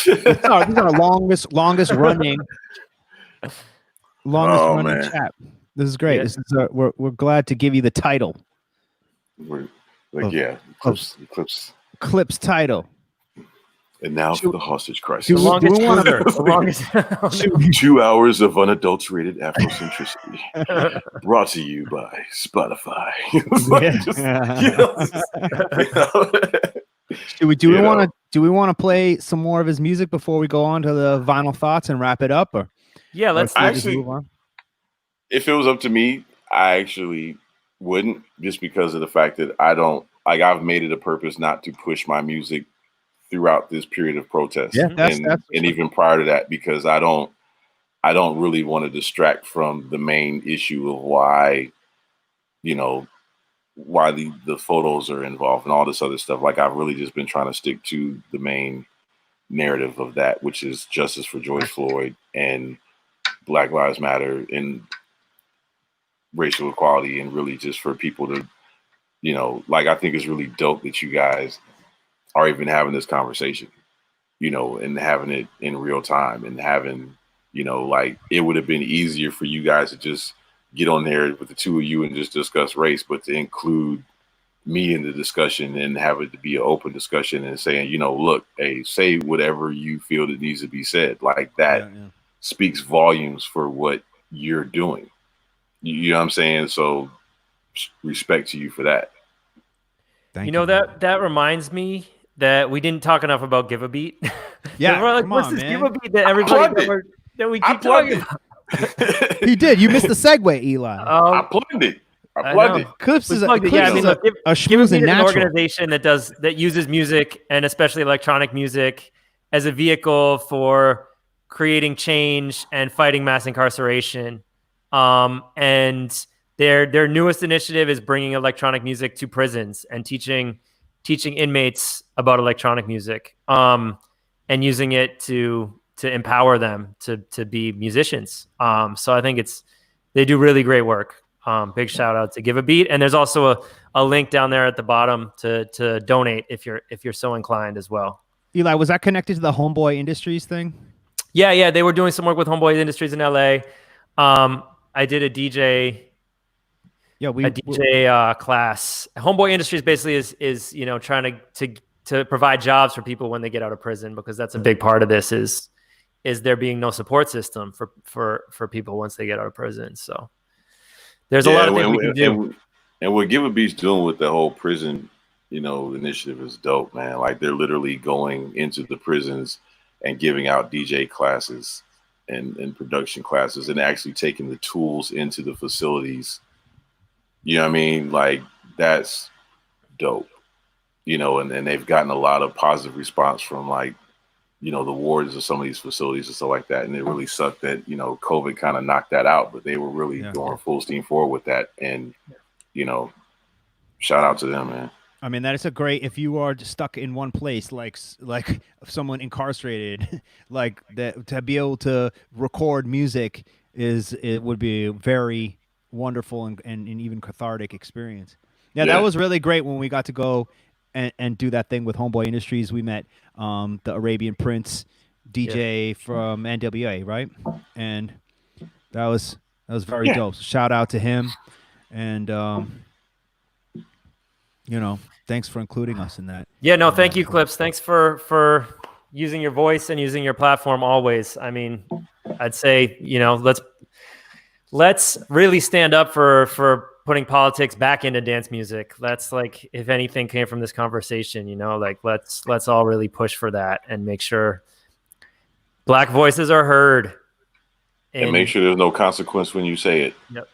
These are longest running chat. This is great. Yeah. This is we're glad to give you the title. Eclipse title. And now for the hostage crisis. The longest 2 hours of unadulterated Afrocentricity, brought to you by Spotify. Do we want to play some more of his music before we go on to the vinyl thoughts and wrap it up? Or let's move on. If it was up to me, I actually wouldn't, just because of the fact that I've made it a purpose not to push my music throughout this period of protest, and even prior to that, because I don't really want to distract from the main issue of why the photos are involved and all this other stuff. Like, I've really just been trying to stick to the main narrative of that, which is justice for George Floyd and Black Lives Matter and racial equality, and really just for people to, I think it's really dope that you guys are even having this conversation, and having it in real time, and having, it would have been easier for you guys to just get on there with the two of you and just discuss race, but to include me in the discussion and have it to be an open discussion and saying, you know, look, hey, say whatever you feel that needs to be said. Like that speaks volumes for what you're doing. You know what I'm saying? So respect to you for that. Thank you. That reminds me that we didn't talk enough about Give a Beat. Yeah, like, come what's on, this man. Give a Beat that everybody that we keep talking about? He did. You missed the segue, Eli. I plugged it. I plugged it. Clips is a Schmoozing natural. An organization that uses music and especially electronic music as a vehicle for creating change and fighting mass incarceration. And their newest initiative is bringing electronic music to prisons and teaching inmates about electronic music, and using it to empower them to be musicians. So I think they do really great work. Big shout out to Give a Beat. And there's also a link down there at the bottom to donate if you're so inclined as well. Eli, was that connected to the Homeboy Industries thing? Yeah. They were doing some work with Homeboy Industries in LA. I did a DJ class. Homeboy Industries basically is trying to provide jobs for people when they get out of prison, because that's a big part of this is there being no support system for people once they get out of prison. So there's a lot of things we can do. And what Give a Beat's doing with the whole prison, initiative is dope, man. Like they're literally going into the prisons and giving out DJ classes and production classes and actually taking the tools into the facilities. You know what I mean? Like that's dope, and they've gotten a lot of positive response from the wardens of some of these facilities and stuff like that. And it really sucked that, COVID kind of knocked that out, but they were really going full steam forward with that. And, shout out to them, man. I mean, that is a great, if you are just stuck in one place, like someone incarcerated, like that, to be able to record music it would be a very wonderful and even cathartic experience. Yeah, that was really great when we got to go and do that thing with Homeboy Industries. We met the Arabian Prince DJ from NWA, right? And that was very dope. So shout out to him, and thanks for including us in that. Yeah, no, thank you, Clips. Thanks for using your voice and using your platform always. I mean, I'd say let's really stand up for putting politics back into dance music. That's like, if anything came from this conversation, let's all really push for that and make sure Black voices are heard. And make sure there's no consequence when you say it. Yep.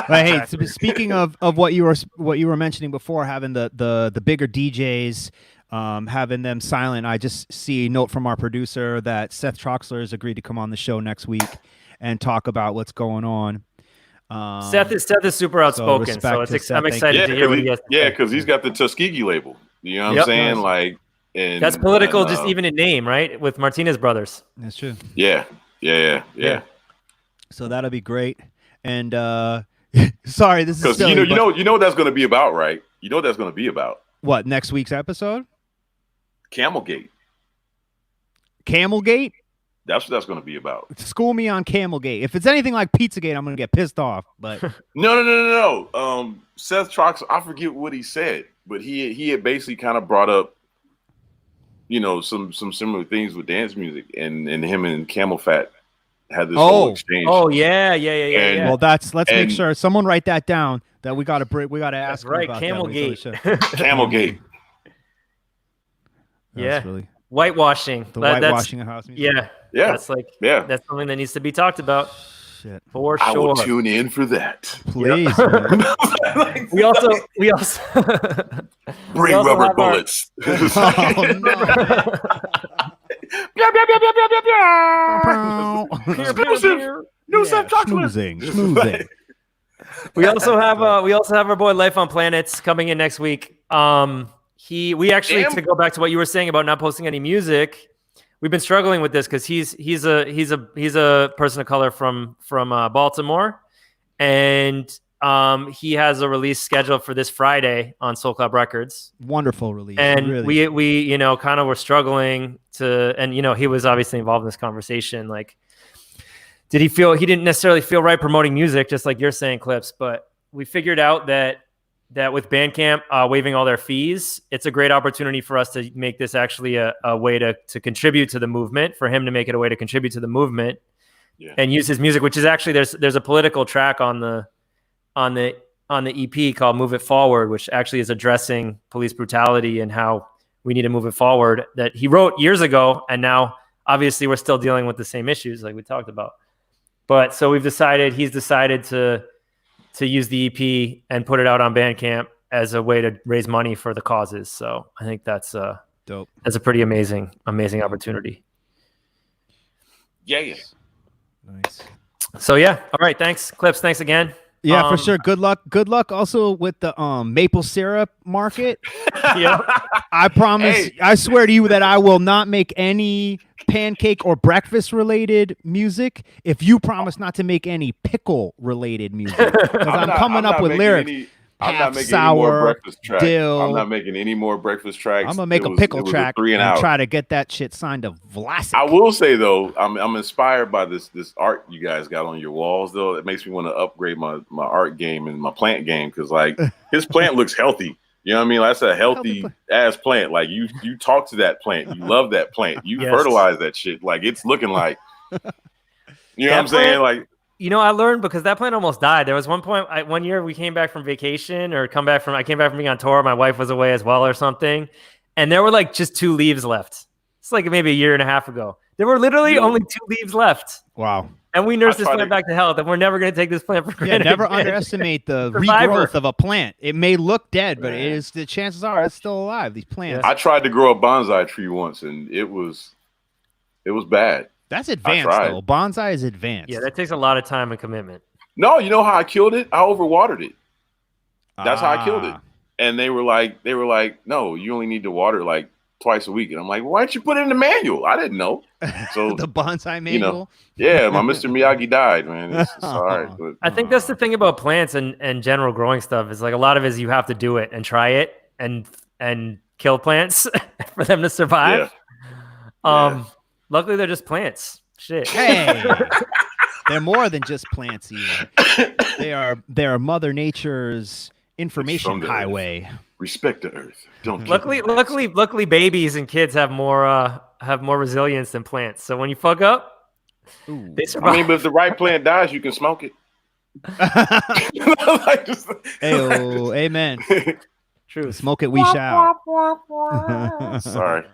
But hey, so speaking of what you were mentioning before, having the bigger DJs, having them silent, I just see a note from our producer that Seth Troxler has agreed to come on the show next week and talk about what's going on. Seth is super outspoken, so I'm excited to hear what he has to say. Yeah, because he's got the Tuskegee label. You know what I'm saying? Like, and that's political, just even in name, right? With Martinez Brothers. That's true. Yeah. So that'll be great. And sorry, this is because silly, you know what that's going to be about, right? You know what that's going to be about. What, next week's episode? Camelgate. Camelgate? That's what that's going to be about. School me on Camelgate. If it's anything like Pizzagate, I'm going to get pissed off. But no. Seth Troxler, I forget what he said, but he had basically kind of brought up, some similar things with dance music, and him and Camel Fat had this whole exchange. Oh yeah. Well, let's make sure someone write that down. That we got to ask. Right, about Camelgate. Camelgate. Yeah. Really whitewashing. Whitewashing of house music. Yeah. That's something that needs to be talked about. Shit. For sure. I will tune in for that. Please. we also bring rubber bullets. Exclusive. New Seth Troxler. Schmoozing. We also have our boy Life on Planets coming in next week. We actually, to go back to what you were saying about not posting any music, we've been struggling with this because he's a person of color from Baltimore, and he has a release scheduled for this Friday on Soul Club Records. Wonderful release. And really. we kind of were struggling to, and he was obviously involved in this conversation, like he didn't necessarily feel right promoting music, just like you're saying, Clips, but we figured out that with Bandcamp waiving all their fees, it's a great opportunity for us to make this actually a way to contribute to the movement, for him to make it a way to contribute to the movement and use his music, which is actually, there's a political track on the EP called Move It Forward, which actually is addressing police brutality and how we need to move it forward, that he wrote years ago. And now obviously we're still dealing with the same issues like we talked about. But so he's decided to use the EP and put it out on Bandcamp as a way to raise money for the causes. So I think that's dope. That's a pretty amazing opportunity. Yeah. Nice. So yeah. All right. Thanks, Clips. Thanks again. Yeah, for sure. Good luck also with the maple syrup market. Yeah. I promise, I swear to you that I will not make any pancake or breakfast related music if you promise not to make any pickle related music. Because I'm coming up with lyrics. I'm not making sour, any more breakfast tracks. dill. I'm not making any more breakfast tracks. I'm gonna make a pickle track and try to get that shit signed to Vlasic. I will say though, I'm inspired by this art you guys got on your walls though. It makes me want to upgrade my art game and my plant game, because like his plant looks healthy. You know what I mean? That's a healthy ass plant. Like you talk to that plant, you love that plant, you fertilize that shit. Like it's looking like, you know what I'm saying? Like. You know, I learned, because that plant almost died. There was one point, one year we came back from vacation I came back from being on tour. My wife was away as well or something. And there were like just 2 leaves left. It's like maybe a year and a half ago. There were literally only 2 leaves left. Wow. And we nursed this plant back to health, and we're never going to take this plant for granted. Yeah, never underestimate the regrowth of a plant. It may look dead, but the chances are it's still alive. These plants. I tried to grow a bonsai tree once, and it was bad. That's advanced, though. Bonsai is advanced. Yeah, that takes a lot of time and commitment. No, you know how I killed it? I overwatered it. That's how I killed it. And they were like, no, you only need to water like twice a week. And I'm like, why didn't you put it in the manual? I didn't know. So the bonsai manual. Yeah, my Mr. Miyagi died, man. It's all right. But, I think that's the thing about plants and general growing stuff, is like a lot of it is you have to do it and try it and kill plants for them to survive. Luckily, they're just plants. Shit. Hey, they're more than just plants. Even they are Mother Nature's information highway. Respect the earth. Don't. Luckily, babies and kids have more resilience than plants. So when you fuck up, they survive. I mean, but if the right plant dies, you can smoke it. Amen. True. Smoke it, we shall. Sorry.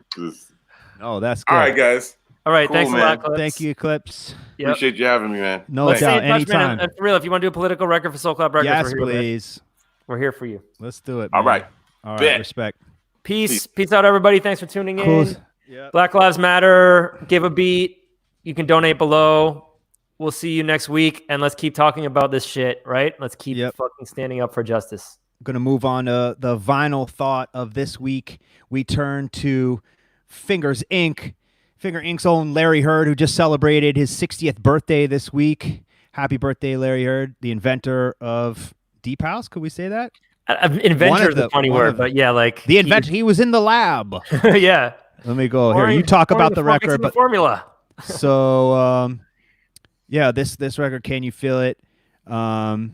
Oh, that's good. All right, guys. All right, cool, thanks man. a lot, Clips. Thank you, Eclipse. Yep. Appreciate you having me, man. No doubt, anytime. And for real, if you want to do a political record for Soul Club Records, yes, please. We're here for you. Let's do it. All right. All right. Respect. Peace out, everybody. Thanks for tuning in. Yep. Black Lives Matter. Give a beat. You can donate below. We'll see you next week, and let's keep talking about this shit, right? Let's keep fucking standing up for justice. I'm going to move on to the vinyl thought of this week. We turn to Fingers Inc. Finger Inc.'s own Larry Heard, who just celebrated his 60th birthday this week. Happy birthday, Larry Heard, the inventor of Deep House. Could we say that? Inventor is a funny word, but yeah, like the inventor. He was in the lab. Yeah. Let me go here. You talk about the record, but formula. So, yeah, this record, Can You Feel It? Well,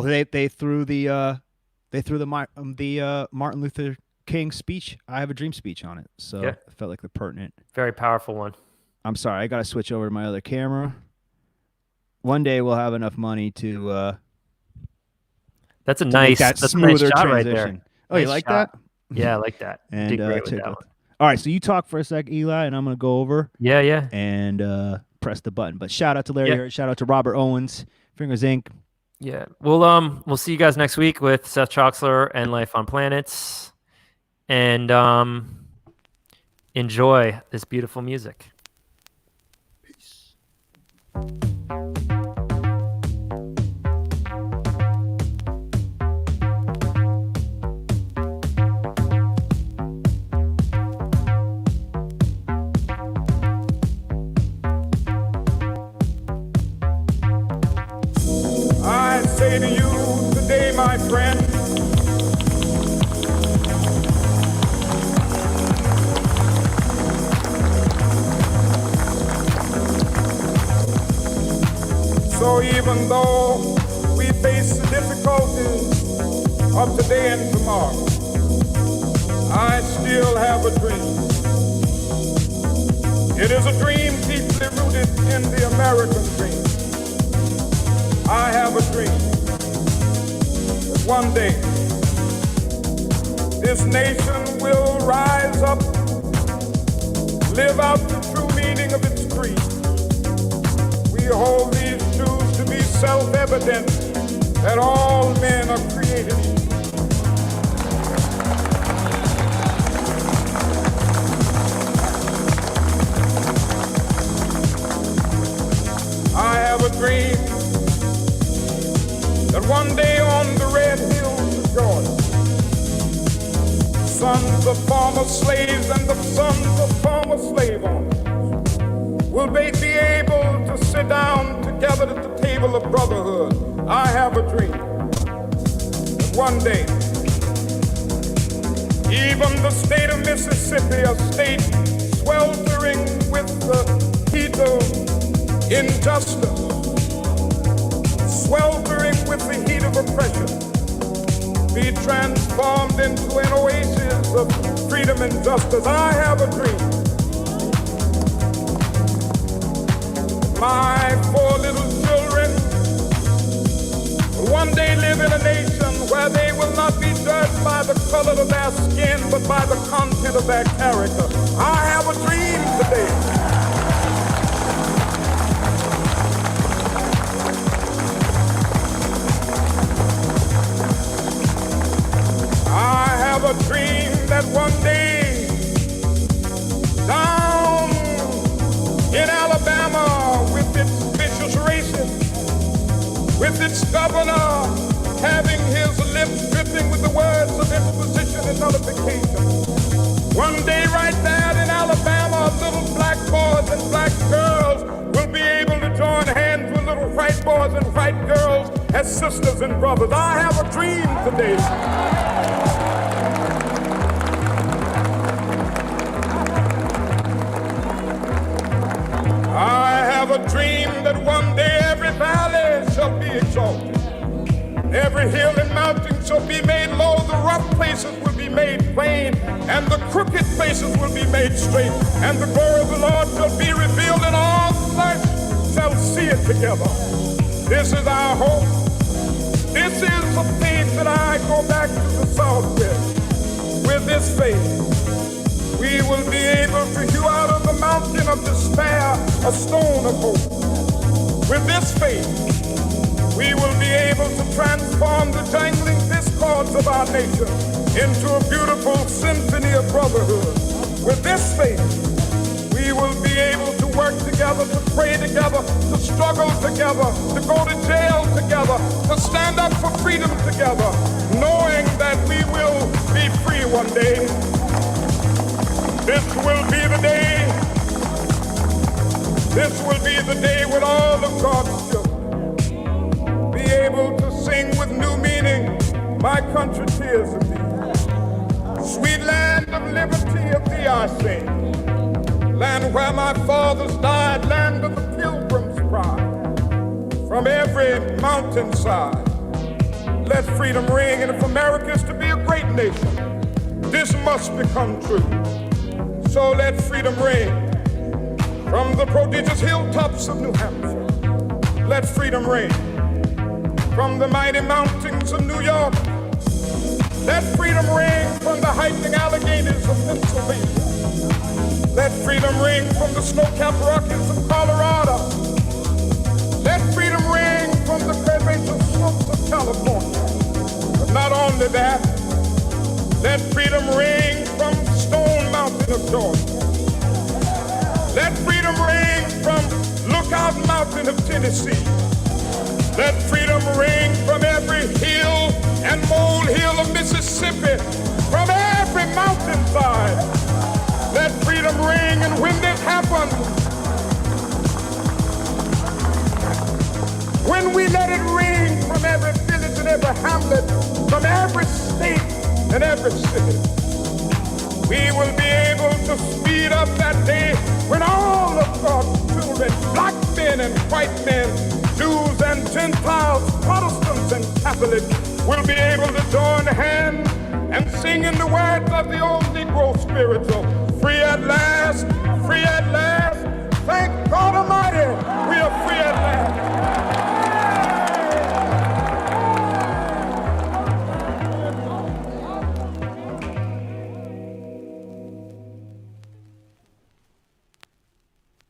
they threw the Martin Luther King speech, I Have a Dream speech on it. So it felt like the pertinent. Very powerful one. I'm sorry, I got to switch over to my other camera. One day we'll have enough money to that's a nice shot transition. Right there. Oh, nice, you like that? Yeah, I like that. And all right, so you talk for a sec, Eli, and I'm gonna go over. Yeah. And press the button. But shout out to Larry Heard, shout out to Robert Owens, Fingers Inc. Yeah. We'll see you guys next week with Seth Troxler and Life on Planets. And enjoy this beautiful music. Peace. I say to you today, my friend, even though we face the difficulties of today and tomorrow, I still have a dream. It is a dream deeply rooted in the American dream. I have a dream that one day this nation will rise up, live out the true meaning of its creed. We hold these truths to be self-evident, that all men are created equal. I have a dream that one day on the red hills of Georgia, sons of former slaves and the sons of former slave owners will be able to sit down together at the table of brotherhood. I have a dream that one day even the state of Mississippi, a state sweltering with the heat of injustice, sweltering with the heat of oppression, be transformed into an oasis of freedom and justice. I have a dream. My 4 little children will one day live in a nation where they will not be judged by the color of their skin, but by the content of their character. I have a dream today. I have a dream that one day down in Alabama, with its vicious racists, with its governor having his lips dripping with the words of imposition and nullification, one day right there in Alabama, little black boys and black girls will be able to join hands with little white boys and white girls as sisters and brothers. I have a dream today. I have a dream that one day every valley shall be exalted. Every hill and mountain shall be made low. The rough places will be made plain, and the crooked places will be made straight. And the glory of the Lord shall be revealed, and all flesh shall see it together. This is our hope. This is the faith that I go back to the South with. With this faith, we will be able to hew out of the mountain of despair a stone of hope. With this faith, we will be able to transform the jangling discords of our nation into a beautiful symphony of brotherhood. With this faith, we will be able to work together, to pray together, to struggle together, to go to jail together, to stand up for freedom together, knowing that we will be free one day. This will be the day. This will be the day when all of God's children be able to sing with new meaning, my country tears of thee. Sweet land of liberty of thee I sing. Land where my fathers died, land of the pilgrim's pride. From every mountainside, let freedom ring. And if America is to be a great nation, this must become true. So let freedom ring from the prodigious hilltops of New Hampshire. Let freedom ring from the mighty mountains of New York. Let freedom ring from the heightening Alleghenies of Pennsylvania. Let freedom ring from the snow-capped Rockies of Colorado. Let freedom ring from the curvaceous slopes of California. But not only that, let freedom ring from Stone Mountain of Georgia. Let freedom ring from Lookout Mountain of Tennessee. Let freedom ring from every hill and molehill of Mississippi, from every mountainside. Let freedom ring, and when this happens, when we let it ring from every village and every hamlet, from every state and every city, we will be able to speed up that day when all of God's children, black men and white men, Jews and Gentiles, Protestants and Catholics will be able to join hands and sing in the words of the old Negro spiritual, free at last.